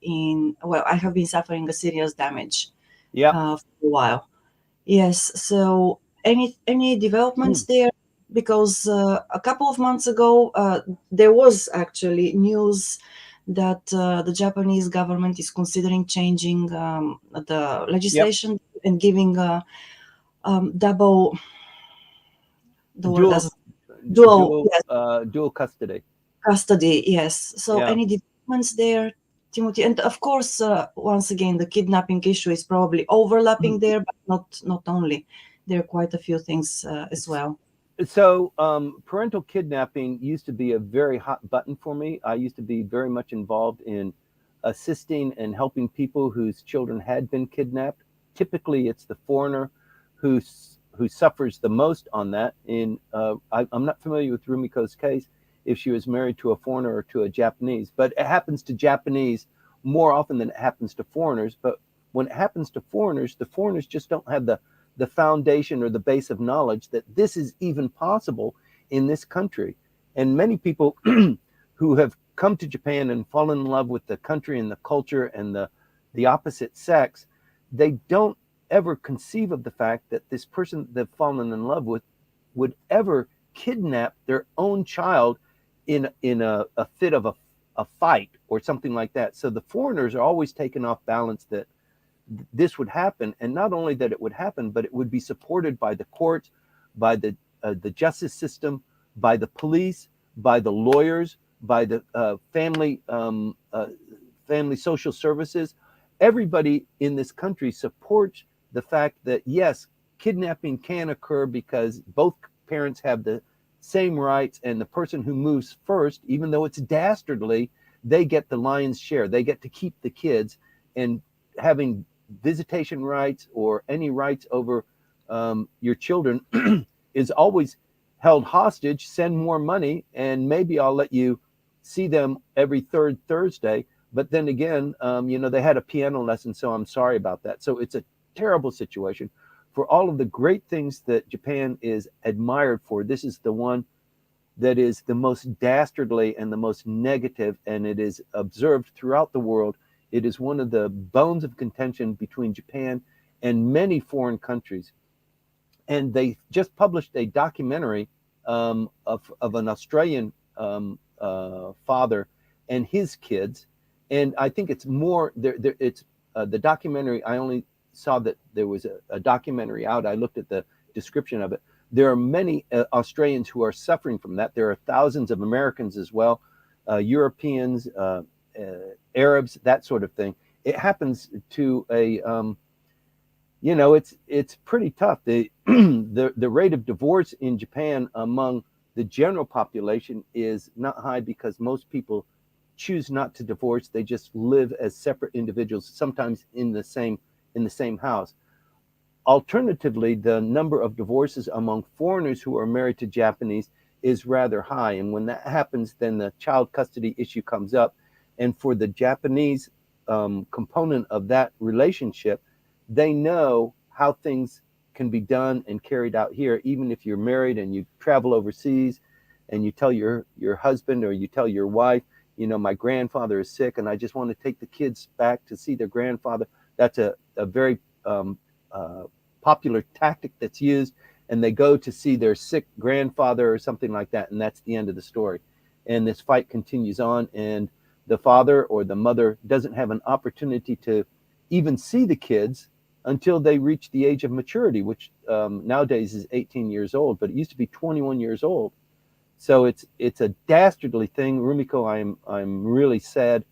Speaker 2: I have been suffering a serious damage
Speaker 1: Yep.
Speaker 2: for a while. Yes. So any developments there? Because a couple of months ago, there was actually news that the Japanese government is considering changing the
Speaker 1: Yep.
Speaker 2: legislation and giving double the word
Speaker 1: Dual
Speaker 2: doesn't dual,
Speaker 1: dual
Speaker 2: yes,
Speaker 1: dual custody.
Speaker 2: custody. Yes. So
Speaker 1: Yeah.
Speaker 2: any developments there, Timothy? And of course, once again, the kidnapping issue is probably overlapping there, but not only. There are quite a few things as well.
Speaker 1: So, parental kidnapping used to be a very hot button for me. I used to be very much involved in assisting and helping people whose children had been kidnapped. Typically, it's the foreigner who suffers the most on that. I'm not familiar with Rumiko's case if she was married to a foreigner or to a Japanese, but it happens to Japanese more often than it happens to foreigners. But when it happens to foreigners, the foreigners just don't have the foundation or the base of knowledge that this is even possible in this country. And many people who have come to Japan and fallen in love with the country and the culture and the opposite sex, they don't ever conceive of the fact that this person they've fallen in love with would ever kidnap their own child in a fit of a fight or something like that. So the foreigners are always taken off balance that this would happen, and not only that it would happen, but it would be supported by the courts, by the justice system, by the police, by the lawyers, by the family social services. Everybody in this country supports the fact that yes, kidnapping can occur because both parents have the same rights, and the person who moves first, even though it's dastardly, they get the lion's share. They get to keep the kids, and having visitation rights or any rights over your children is always held hostage. Send more money, and maybe I'll let you see them every third Thursday. But then again, they had a piano lesson, so I'm sorry about that. So it's a terrible situation. For all of the great things that Japan is admired for, this is the one that is the most dastardly and the most negative, and it is observed throughout the world. It is one of the bones of contention between Japan and many foreign countries. And they just published a documentary of an Australian father and his kids. And I think it's more there. It's the documentary. I only saw that there was a documentary out. I looked at the description of it. There are many Australians who are suffering from that. There are thousands of Americans as well, Europeans, Arabs, that sort of thing. It happens to it's pretty tough. The rate of divorce in Japan among the general population is not high because most people choose not to divorce. They just live as separate individuals, sometimes in the same house. Alternatively, the number of divorces among foreigners who are married to Japanese is rather high. And when that happens, then the child custody issue comes up. And for the Japanese component of that relationship, they know how things can be done and carried out here, even if you're married and you travel overseas and you tell your husband or you tell your wife, my grandfather is sick and I just want to take the kids back to see their grandfather. That's a very uh, popular tactic that's used, and they go to see their sick grandfather or something like that, and that's the end of the story. And this fight continues on, and the father or the mother doesn't have an opportunity to even see the kids until they reach the age of maturity, which nowadays is 18 years old, but it used to be 21 years old. So it's a dastardly thing. Rumiko, I'm really sad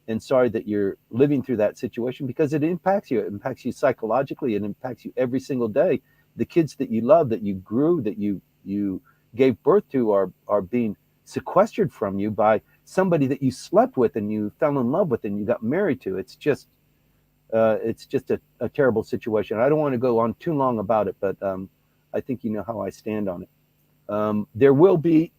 Speaker 1: and sorry that you're living through that situation because it impacts you. It impacts you psychologically. It impacts you every single day. The kids that you love, that you grew, that you gave birth to are being sequestered from you by somebody that you slept with and you fell in love with and you got married to. It's just a terrible situation. I don't want to go on too long about it, but I think you know how I stand on it. There will be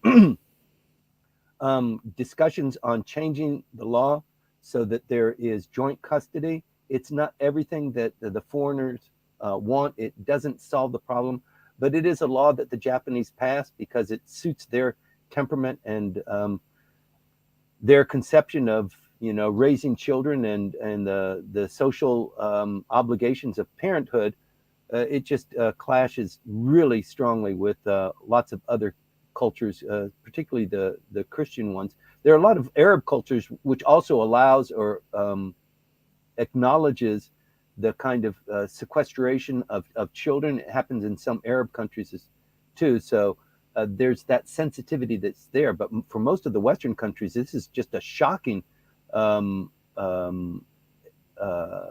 Speaker 1: discussions on changing the law so that there is joint custody. It's not everything that the foreigners want. It doesn't solve the problem, but it is a law that the Japanese passed because it suits their temperament and their conception of raising children and the social obligations of parenthood. It just clashes really strongly with lots of other cultures, particularly the Christian ones. There are a lot of Arab cultures which also allows or acknowledges the kind of sequestration of children. It happens in some Arab countries too. So there's that sensitivity that's there. But for most of the Western countries, this is just a shocking um, um,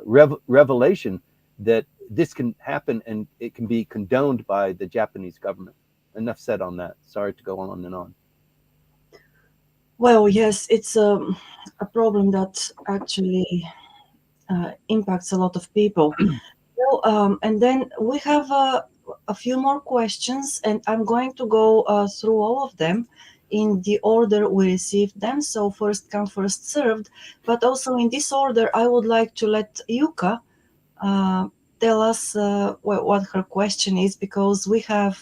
Speaker 1: revelation that this can happen and it can be condoned by the Japanese government. Enough said on that. Sorry to go on and on.
Speaker 2: Well, yes, it's a problem that actually impacts a lot of people. Well, and then we have a few more questions, and I'm going to go through all of them in the order we received them. So first come, first served. But also in this order, I would like to let Yuka uh, tell us what her question is, because we have,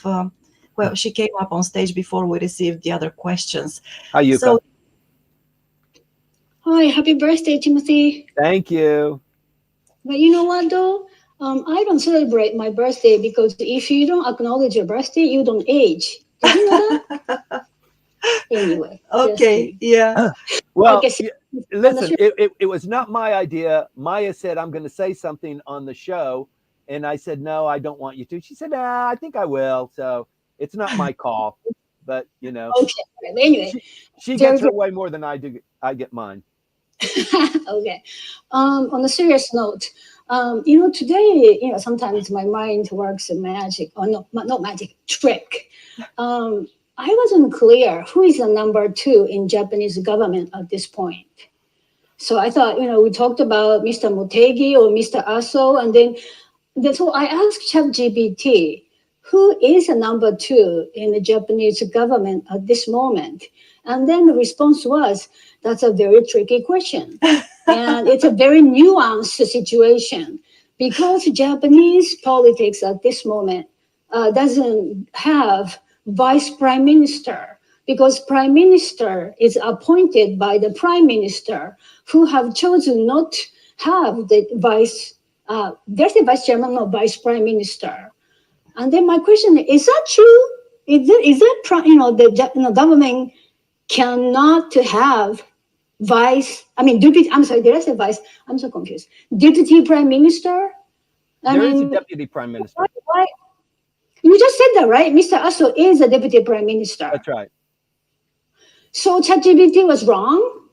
Speaker 2: well, she came up on stage before we received the other questions.
Speaker 1: Hi, Yuka.
Speaker 2: So,
Speaker 3: Hi, happy birthday, Timothy.
Speaker 1: Thank you.
Speaker 3: But you know what, though? I don't celebrate my birthday because if you don't acknowledge your birthday, you don't age. Did you know that? Anyway, just
Speaker 2: okay,
Speaker 3: kidding.
Speaker 2: yeah.
Speaker 1: Well,
Speaker 3: Okay, so
Speaker 1: listen, it was not my idea. Maya said, I'm going to say something on the show. And I said, no, I don't want you to. She said, I think I will. So it's not my call. But,
Speaker 3: okay, right. But anyway,
Speaker 1: she
Speaker 3: very
Speaker 1: gets her
Speaker 3: good.
Speaker 1: way more than I do. I get mine.
Speaker 3: Okay. On a serious note, today, sometimes my mind works a magic, or no, not magic, trick. I wasn't clear who is the number two in Japanese government at this point. So I thought, we talked about Mr. Motegi or Mr. Aso, and so I asked ChatGPT, who is the number two in the Japanese government at this moment? And then the response was, that's a very tricky question. And it's a very nuanced situation because Japanese politics at this moment doesn't have vice prime minister, because prime minister is appointed by the prime minister who have chosen not have the vice. There's a vice chairman, no vice prime minister. And then my question is that true? The government cannot have deputy, I'm sorry, did I say vice? I'm so confused. Deputy prime minister?
Speaker 1: There is a deputy prime minister.
Speaker 3: Why? You just said that, right? Mr. Aso is a deputy prime minister.
Speaker 1: That's right.
Speaker 3: So ChatGPT was wrong?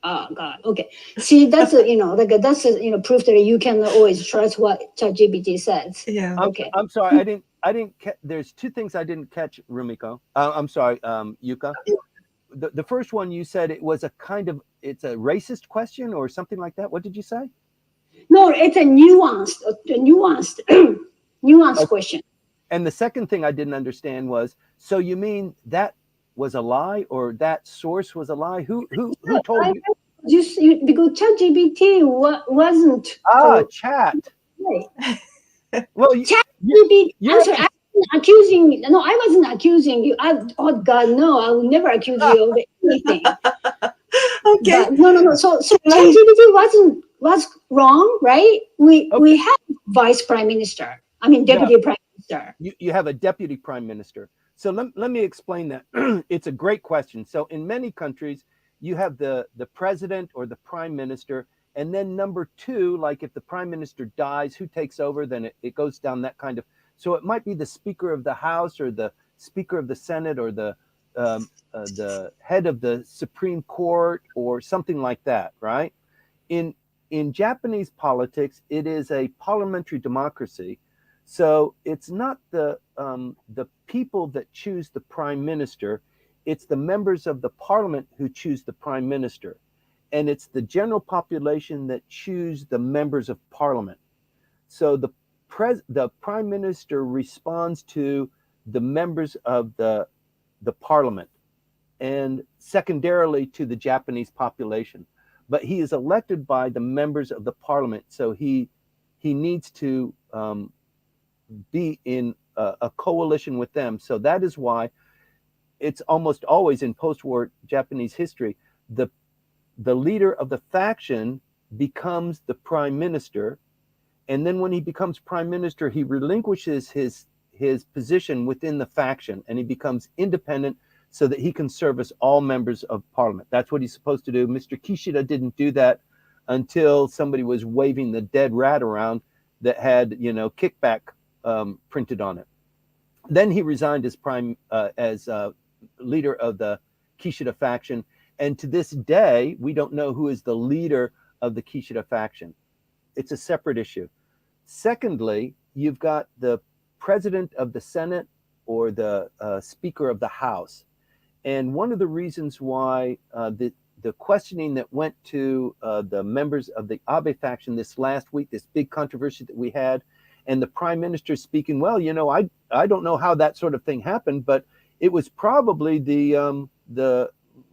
Speaker 3: Oh God. Okay. See, that's that's proof that you can always trust what ChatGPT says.
Speaker 2: Yeah.
Speaker 3: Okay.
Speaker 1: I'm sorry. I didn't. There's two things I didn't catch, Rumiko. I'm sorry, Yuka. The first one you said it was it's a racist question or something like that. What did you say?
Speaker 3: No, it's a nuanced, nuanced
Speaker 1: Okay.
Speaker 3: question.
Speaker 1: And the second thing I didn't understand was, so you mean that was a lie or that source was a lie? Who told
Speaker 3: I
Speaker 1: you?
Speaker 3: because ChatGPT wasn't
Speaker 1: Chat.
Speaker 3: right.
Speaker 1: Well, you
Speaker 3: ChatGPT
Speaker 1: you're
Speaker 3: answer. I wasn't accusing. No, I wasn't accusing you. Oh God, no! I will never accuse you of anything.
Speaker 2: Okay.
Speaker 3: But no. So
Speaker 2: Like,
Speaker 3: ChatGPT was wrong, right? We
Speaker 1: okay.
Speaker 3: have vice prime minister. I mean
Speaker 1: No,
Speaker 3: deputy prime minister.
Speaker 1: you have a deputy prime minister. So let me explain that. It's a great question. So in many countries, you have the president or the prime minister, and then number two, like if the prime minister dies, who takes over? Then it goes down that kind of. So it might be the speaker of the House or the speaker of the Senate or the head of the Supreme Court or something like that, right? In in Japanese politics, it is a parliamentary democracy. So it's not the people that choose the prime minister; it's the members of the parliament who choose the prime minister, and it's the general population that choose the members of parliament. So the prime minister responds to the members of the parliament and secondarily to the Japanese population. But he is elected by the members of the parliament, so he needs to be in a coalition with them. So that is why it's almost always in post-war Japanese history the the leader of the faction becomes the prime minister, and then when he becomes prime minister, he relinquishes his position within the faction and he becomes independent so that he can service all members of parliament. That's what he's supposed to do. Mr. Kishida didn't do that until somebody was waving the dead rat around that had, kickback printed on it. Then he resigned as leader of the Kishida faction, and to this day we don't know who is the leader of the Kishida faction. It's a separate issue. Secondly, you've got the president of the Senate or the Speaker of the House. And one of the reasons why the questioning that went to the members of the Abe faction this last week, this big controversy that we had, and the prime minister speaking, well, I don't know how that sort of thing happened, but it was probably the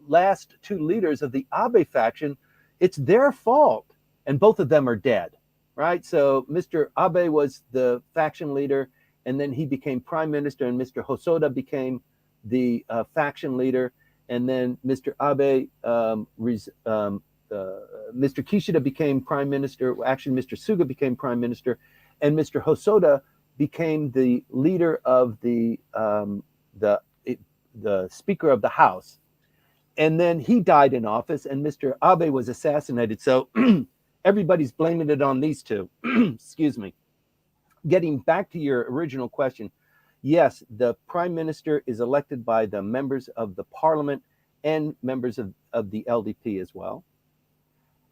Speaker 1: last two leaders of the Abe faction. It's their fault, and both of them are dead. Right, so Mr. Abe was the faction leader, and then he became prime minister, and Mr. Hosoda became the faction leader, and then Mr. Abe, Mr. Kishida became prime minister. Actually, Mr. Suga became prime minister, and Mr. Hosoda became the leader of the Speaker of the House, and then he died in office, and Mr. Abe was assassinated. So. Everybody's blaming it on these two. Excuse me. Getting back to your original question, yes, the prime minister is elected by the members of the parliament and members of the LDP as well.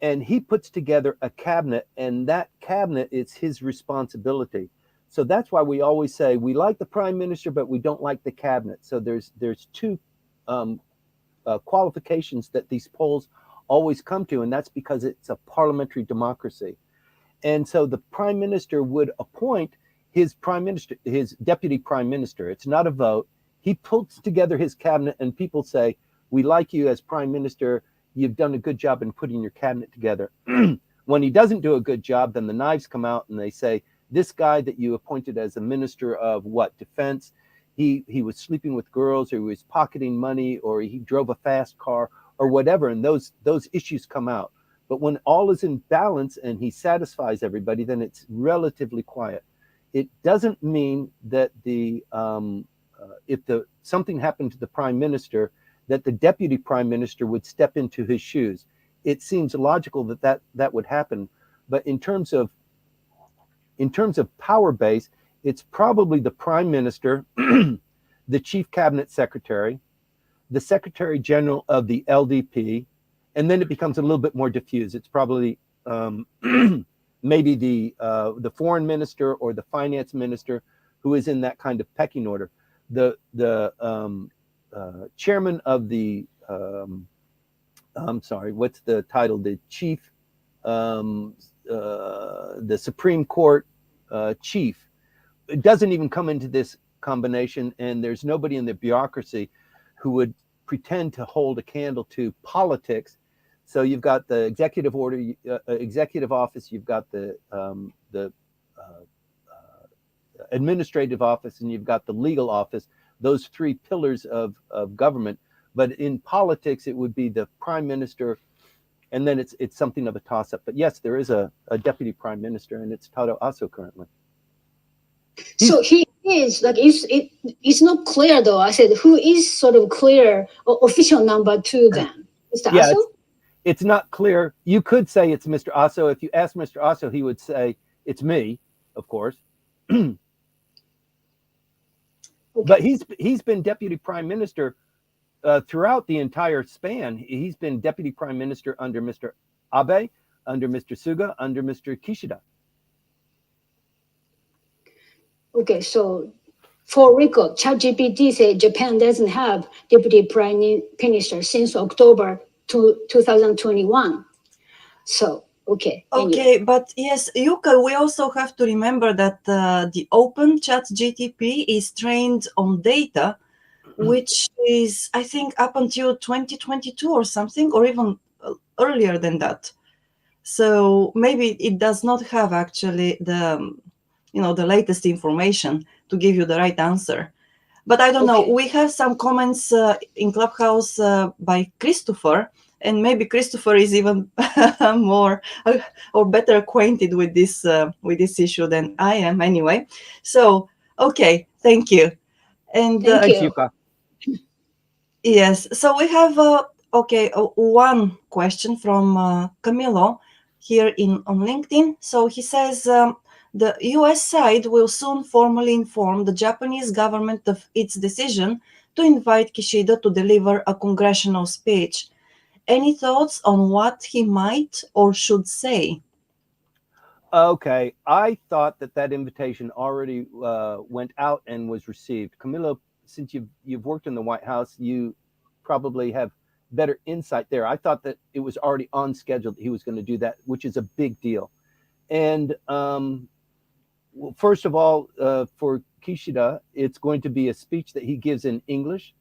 Speaker 1: And he puts together a cabinet, and that cabinet is his responsibility. So that's why we always say we like the prime minister, but we don't like the cabinet. So there's two qualifications that these polls always come to, and that's because it's a parliamentary democracy. And so the prime minister would appoint his prime minister, his deputy prime minister. It's not a vote. He puts together his cabinet, and people say, we like you as prime minister. You've done a good job in putting your cabinet together. When he doesn't do a good job, then the knives come out and they say, this guy that you appointed as a minister of what, defense, he was sleeping with girls, or he was pocketing money, or he drove a fast car, or whatever, and those issues come out. But when all is in balance and he satisfies everybody, then it's relatively quiet. It doesn't mean that if something happened to the prime minister, that the deputy prime minister would step into his shoes. It seems logical that would happen, but in terms of power base, it's probably the prime minister, the chief cabinet secretary, the secretary general of the LDP, and then it becomes a little bit more diffuse. It's probably maybe the foreign minister or the finance minister who is in that kind of pecking order. The chairman of the I'm sorry, what's the title? The chief, the Supreme Court chief. It doesn't even come into this combination, and there's nobody in the bureaucracy who would pretend to hold a candle to politics. So you've got the executive order, executive office, you've got the administrative office, and you've got the legal office, those three pillars of government. But in politics, it would be the prime minister, and then it's something of a toss-up. But yes, there is a deputy prime minister, and it's Taro Aso currently.
Speaker 3: So he is like it's not clear though. I said who is sort of clear official number two then? Mr.
Speaker 1: Yeah,
Speaker 3: Aso?
Speaker 1: it's not clear. You could say it's Mr. Aso. If you ask Mr. Aso, he would say it's me, of course. Okay. But he's been deputy prime minister throughout the entire span. He's been deputy prime minister under Mr. Abe, under Mr. Suga, under Mr. Kishida.
Speaker 3: Okay, so for record, ChatGPT said Japan doesn't have deputy prime minister since October 2021. So, okay.
Speaker 2: Okay,
Speaker 3: anyway.
Speaker 2: but yes, Yuka, we also have to remember that the open chat GTP is trained on data, which is, I think, up until 2022 or something, or even earlier than that. So maybe it does not have actually the latest information to give you the right answer. But I don't know. We have some comments in Clubhouse by Christopher, and maybe Christopher is even more or better acquainted with this issue than I am. Anyway, so okay, thank you. And
Speaker 3: Thank you.
Speaker 1: Yuka.
Speaker 2: Yes, so we have one question from Camilo here on LinkedIn. So he says the US side will soon formally inform the Japanese government of its decision to invite Kishida to deliver a congressional speech. Any thoughts on what he might or should say?
Speaker 1: Okay, I thought that invitation already went out and was received. Camilo, since you've worked in the White House, you probably have better insight there. I thought that it was already on schedule that he was going to do that, which is a big deal. And well, first of all, for Kishida, it's going to be a speech that he gives in English.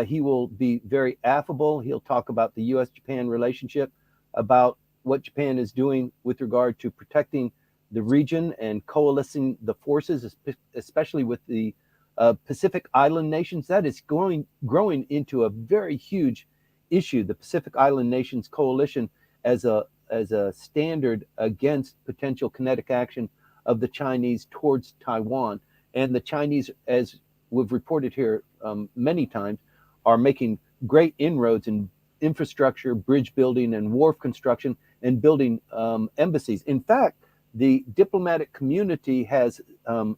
Speaker 1: He will be very affable. He'll talk about the U.S.-Japan relationship, about what Japan is doing with regard to protecting the region and coalescing the forces, especially with the Pacific Island nations. That is growing into a very huge issue. The Pacific Island Nations Coalition as a standard against potential kinetic action of the Chinese towards Taiwan. And the Chinese, as we've reported here many times, are making great inroads in infrastructure, bridge building, and wharf construction, and building embassies. In fact, the diplomatic community has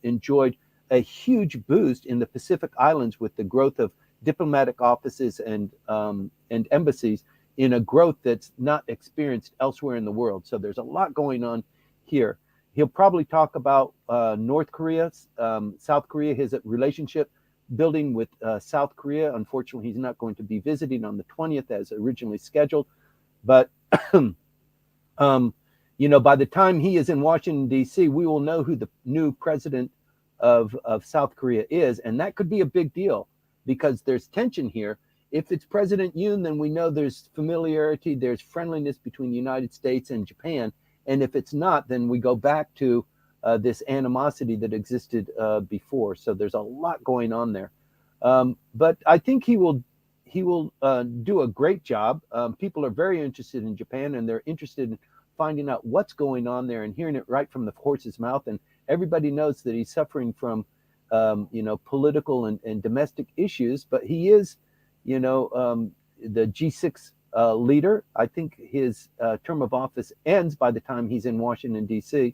Speaker 1: enjoyed a huge boost in the Pacific Islands with the growth of diplomatic offices and embassies in a growth that's not experienced elsewhere in the world. So there's a lot going on here. He'll probably talk about North Korea, South Korea, his relationship building with South Korea. Unfortunately, he's not going to be visiting on the 20th as originally scheduled. But, by the time he is in Washington, D.C., we will know who the new president of South Korea is. And that could be a big deal because there's tension here. If it's President Yoon, then we know there's familiarity, there's friendliness between the United States and Japan. And if it's not, then we go back to this animosity that existed before. So there's a lot going on there. But I think he will do a great job. People are very interested in Japan, and they're interested in finding out what's going on there and hearing it right from the horse's mouth. And everybody knows that he's suffering from, political and domestic issues, but he is, the G6 leader. I think his term of office ends by the time he's in Washington, D.C.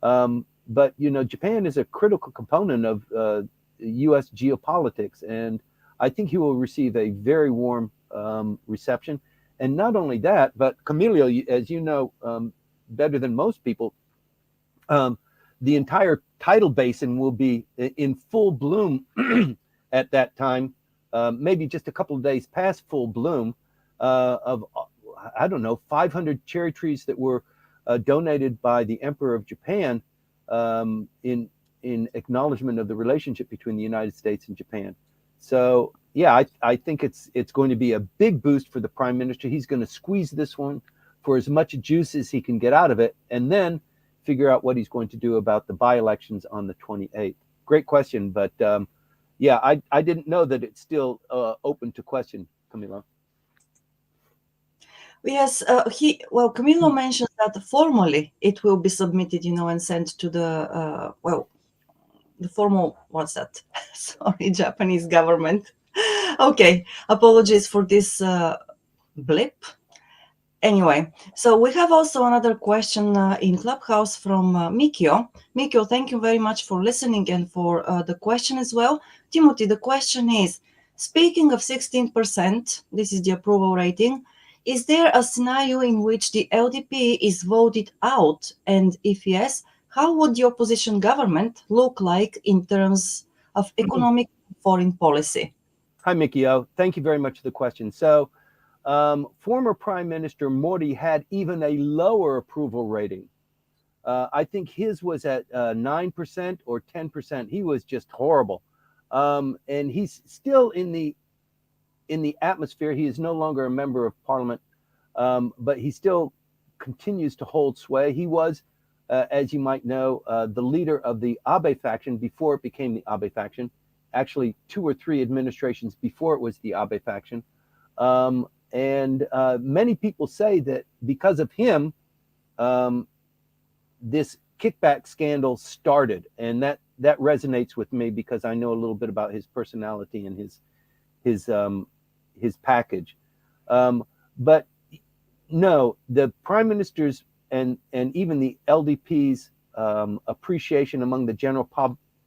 Speaker 1: But, Japan is a critical component of U.S. geopolitics, and I think he will receive a very warm reception. And not only that, but Camilo, as you know better than most people, the entire tidal basin will be in full bloom at that time, maybe just a couple of days past full bloom of, I don't know, 500 cherry trees that were donated by the Emperor of Japan in acknowledgement of the relationship between the United States and Japan. So yeah, I think it's going to be a big boost for the Prime Minister. He's going to squeeze this one for as much juice as he can get out of it, and then figure out what he's going to do about the by-elections on the 28th. Great question, but yeah, I didn't know that it's still open to question, Camilo.
Speaker 2: Yes, Camilo mentioned that formally it will be submitted, and sent to the the formal, what's that? Sorry, Japanese government. Okay, apologies for this blip. Anyway, so we have also another question in Clubhouse from Mikio. Mikio, thank you very much for listening and for the question as well. Timothy, the question is, speaking of 16%, this is the approval rating, is there a scenario in which the LDP is voted out? And if yes, how would the opposition government look like in terms of economic foreign policy?
Speaker 1: Hi, Mikio. Thank you very much for the question. So, former Prime Minister Modi had even a lower approval rating. I think his was at 9% or 10%. He was just horrible, and he's still in the atmosphere. He is no longer a member of Parliament, but he still continues to hold sway. He was, as you might know, the leader of the Abe faction before it became the Abe faction. Actually, 2 or 3 administrations before it was the Abe faction. And many people say that because of him, this kickback scandal started, and that resonates with me because I know a little bit about his personality and his package. But no, the prime ministers and even the LDP's appreciation among the general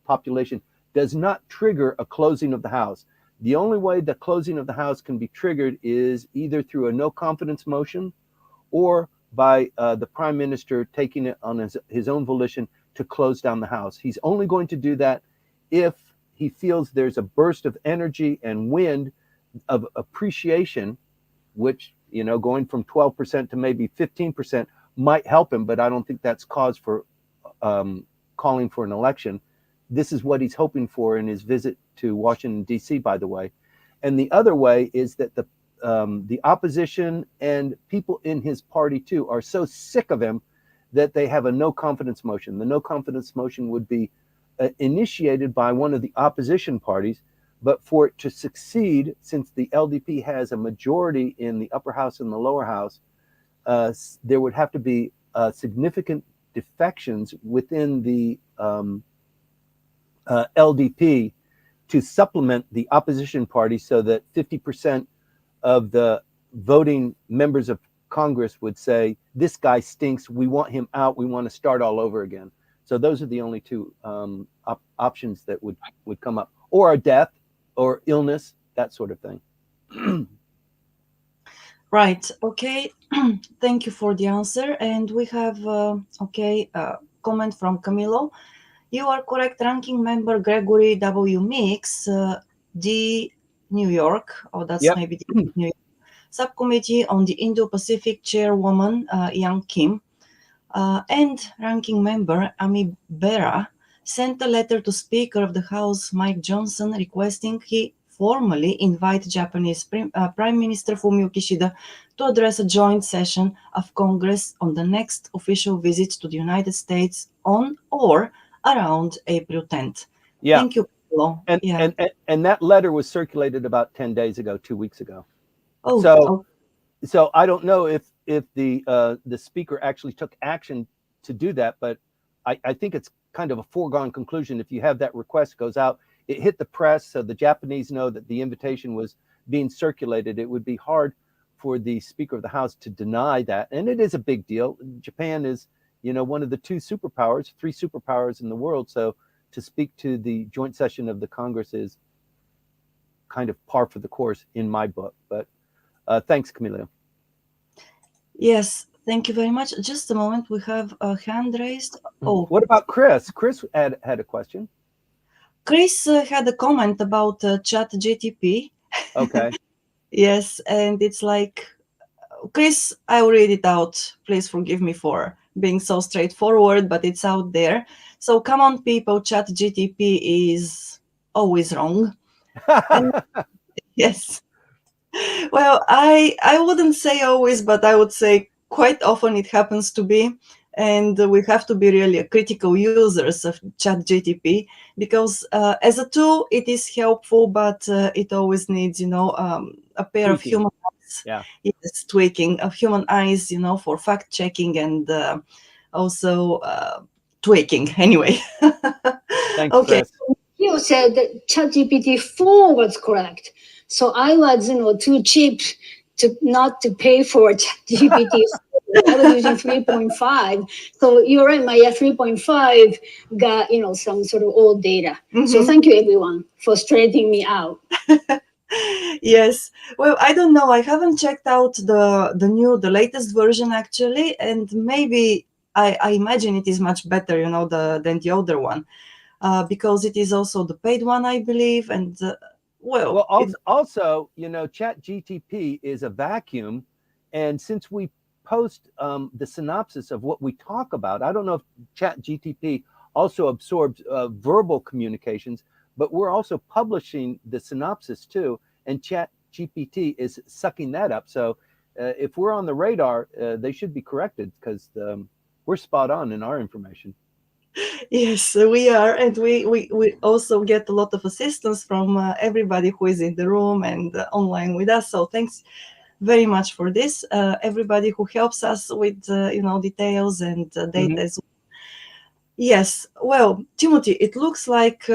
Speaker 1: population does not trigger a closing of the House. The only way the closing of the House can be triggered is either through a no confidence motion or by the Prime Minister taking it on his own volition to close down the House. He's only going to do that if he feels there's a burst of energy and wind of appreciation, which, going from 12% to maybe 15% might help him, but I don't think that's cause for calling for an election. This is what he's hoping for in his visit to Washington, D.C., by the way. And the other way is that the opposition and people in his party, too, are so sick of him that they have a no confidence motion. The no confidence motion would be initiated by one of the opposition parties, but for it to succeed, since the LDP has a majority in the upper house and the lower house, there would have to be significant defections within the LDP to supplement the opposition party so that 50% of the voting members of Congress would say, this guy stinks, we want him out, we want to start all over again. So those are the only 2 options that would come up, or a death or illness, that sort of thing.
Speaker 2: Right. Okay. Thank you for the answer. And we have, comment from Camilo. You are correct, ranking member Gregory W. Mix, the New York,
Speaker 1: Yep.
Speaker 2: maybe the New York subcommittee on the Indo-Pacific chairwoman, Yang Kim, and ranking member Ami Bera sent a letter to Speaker of the House Mike Johnson requesting he formally invite Japanese Prime Minister Fumio Kishida to address a joint session of Congress on the next official visit to the United States on or around April 10th.
Speaker 1: Yeah.
Speaker 2: Thank you, Paulo.
Speaker 1: And that letter was circulated about 10 days ago, 2 weeks ago.
Speaker 2: Oh,
Speaker 1: so I don't know if the speaker actually took action to do that, but I think it's kind of a foregone conclusion. If you have that request goes out, it hit the press, so the Japanese know that the invitation was being circulated. It would be hard for the Speaker of the House to deny that, and it is a big deal. Japan is, one of the 3 superpowers in the world, so to speak to the joint session of the Congress is kind of par for the course in my book. But thanks, Camilo.
Speaker 2: Yes, thank you very much. Just a moment, we have a hand raised. Oh,
Speaker 1: What about Chris? Chris had a question.
Speaker 2: Chris had a comment about Chat GTP.
Speaker 1: Okay.
Speaker 2: Yes, and it's like, Chris, I will read it out. Please forgive me for being so straightforward, but it's out there. So come on, people, Chat GTP is always wrong. And yes, well, I wouldn't say always, but I would say quite often it happens to be. And we have to be really critical users of ChatGTP because as a tool, it is helpful, but it always needs, a pair of
Speaker 1: Tweaking.
Speaker 2: human eyes.
Speaker 1: Yeah.
Speaker 2: Yes, tweaking of human eyes, for fact checking and also tweaking. Anyway,
Speaker 1: Thanks,
Speaker 2: okay.
Speaker 1: Chris.
Speaker 3: You said that ChatGPT 4 was correct. So I was, too cheap to not to pay for ChatGPT. I was using 3.5. So you're right, Maya, 3.5 got, some sort of old data. So
Speaker 2: Mhm.
Speaker 3: thank you everyone for straightening me out.
Speaker 2: Yes. Well, I don't know. I haven't checked out the latest version actually, and maybe I imagine it is much better, than the older one, because it is also the paid one, I believe, and well,
Speaker 1: Well, also, Chat GTP is a vacuum, and since we post the synopsis of what we talk about, I don't know if Chat GTP also absorbs verbal communications, but we're also publishing the synopsis too, and Chat GPT is sucking that up. So if we're on the radar, they should be corrected because we're spot on in our information.
Speaker 2: yes, we are, and we also get a lot of assistance from everybody who is in the room and online with us. So thanks very much for this. Everybody who helps us with details and data
Speaker 1: Mhm.
Speaker 2: as well. Yes, well, Timothy, it looks like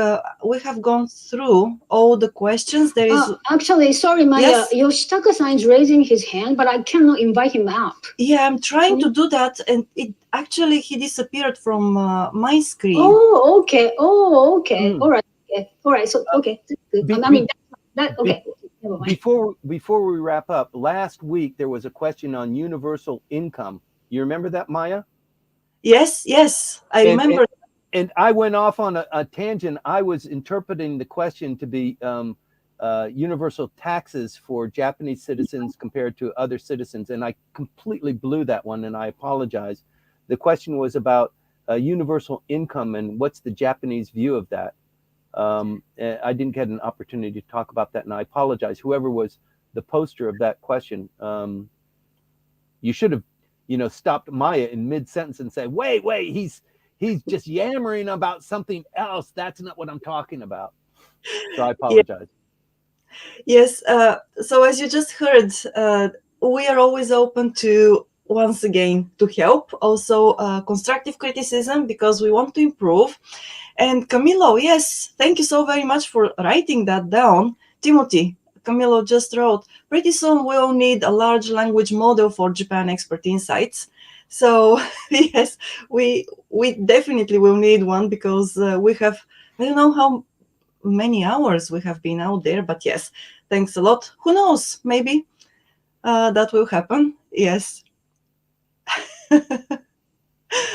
Speaker 2: we have gone through all the questions. There is,
Speaker 3: Actually, sorry, Maya,
Speaker 2: yes,
Speaker 3: Yoshitaka-san is raising his hand, but I cannot invite him up.
Speaker 2: yeah, I'm trying to do that, and it actually he disappeared from my screen.
Speaker 3: Oh, okay. Oh, okay.
Speaker 1: Mm.
Speaker 3: All right. Okay. All right. So, okay. Good.
Speaker 1: Be,
Speaker 3: I
Speaker 1: be,
Speaker 3: mean, that
Speaker 1: be,
Speaker 3: okay. Never mind.
Speaker 1: before we wrap up, last week there was a question on universal income. You remember that, Maya?
Speaker 2: Yes, yes, I
Speaker 1: And and,
Speaker 2: remember.
Speaker 1: and I went off on a tangent. I was interpreting the question to be universal taxes for Japanese citizens compared to other citizens, and I completely blew that one, and I apologize. The question was about universal income and what's the Japanese view of that. I didn't get an opportunity to talk about that, and I apologize. Whoever was the poster of that question, you should have, stopped Maya in mid sentence and say, "Wait, he's just yammering about something else. That's not what I'm talking about." So I
Speaker 2: Yeah,
Speaker 1: apologize.
Speaker 2: yes. So as you just heard, we are always open to once again to help. Also, constructive criticism because we want to improve. And Camilo, yes, thank you so very much for writing that down. Timothy, Camilo just wrote, pretty soon we'll need a large language model for Japan expert insights. So yes, we definitely will need one because we have, I don't know how many hours we have been out there, but yes, thanks a lot. Who knows? Maybe that will happen. Yes.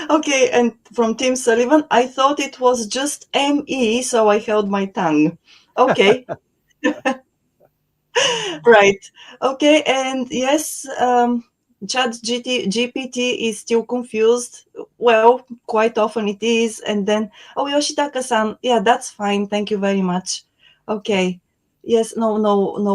Speaker 2: Okay, and from Tim Sullivan, I thought it was just ME, so I held my tongue. Okay, right. Okay, and yes, GPT is still confused. Well, quite often it is. And then, oh, Yoshitaka-san, yeah, that's fine. Thank you very much. Okay. Yes, no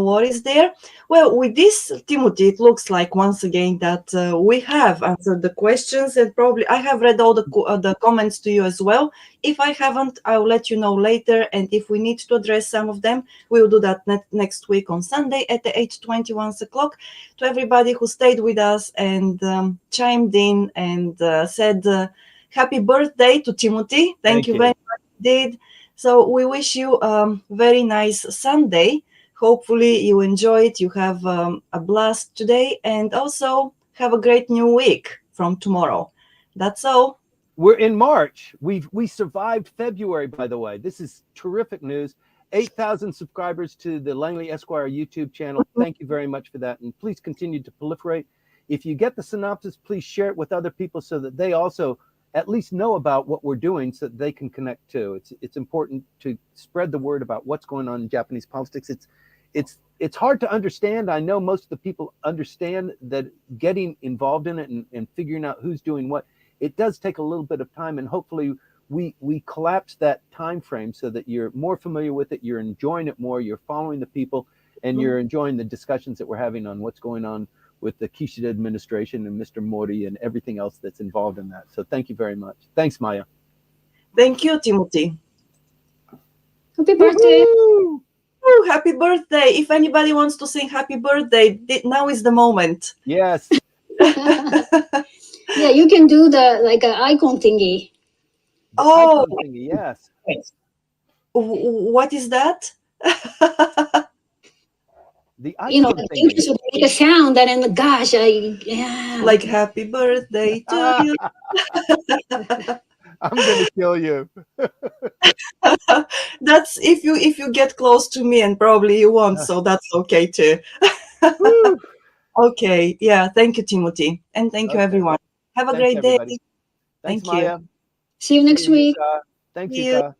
Speaker 2: worries there. Well, with this, Timothy, it looks like once again that we have answered the questions, and probably I have read all the comments to you as well. If I haven't, I'll let you know later, and if we need to address some of them, we will do that next week on Sunday at the 8:20 once o'clock. To everybody who stayed with us and chimed in and said happy birthday to Timothy. Thank
Speaker 1: Thank
Speaker 2: you very
Speaker 1: you.
Speaker 2: much indeed. So we wish you a very nice Sunday. Hopefully you enjoy it. You have a blast today, and also have a great new week from tomorrow. That's all.
Speaker 1: We're in March. We survived February, by the way. This is terrific news. 8,000 subscribers to the Langley Esquire YouTube channel. Thank you very much for that, and please continue to proliferate. If you get the synopsis, please share it with other people so that they also at least know about what we're doing so that they can connect too. It's important to spread the word about what's going on in Japanese politics. It's hard to understand. I know most of the people understand that getting involved in it and figuring out who's doing what, it does take a little bit of time, and hopefully we collapse that time frame so that you're more familiar with it, you're enjoying it more, you're following the people, and you're enjoying the discussions that we're having on what's going on with the Kishida administration and Mr. Mori and everything else that's involved in that. So thank you very much. Thanks, Maya.
Speaker 2: Thank you, Timothy.
Speaker 3: Happy birthday.
Speaker 2: Woo! Happy birthday. If anybody wants to sing happy birthday, now is the moment.
Speaker 1: Yes.
Speaker 3: Yeah, you can do the like an icon thingy.
Speaker 2: Oh,
Speaker 1: Icon thingy, yes.
Speaker 2: What is that?
Speaker 1: The
Speaker 3: You know,
Speaker 1: icon
Speaker 3: the English
Speaker 1: thingy.
Speaker 3: would make a sound that, and gosh, yeah.
Speaker 2: Like happy birthday to you.
Speaker 1: I'm gonna kill you.
Speaker 2: That's if you get close to me, and probably you won't, so that's okay too. Okay, yeah. Thank you, Timothy, and thank you,
Speaker 1: Okay.
Speaker 2: everyone. Have a
Speaker 1: Thanks,
Speaker 2: great day.
Speaker 1: everybody. Thanks,
Speaker 2: Thank you.
Speaker 1: Maya.
Speaker 3: See you next week.
Speaker 1: Thank you,
Speaker 2: See you.
Speaker 1: Ka.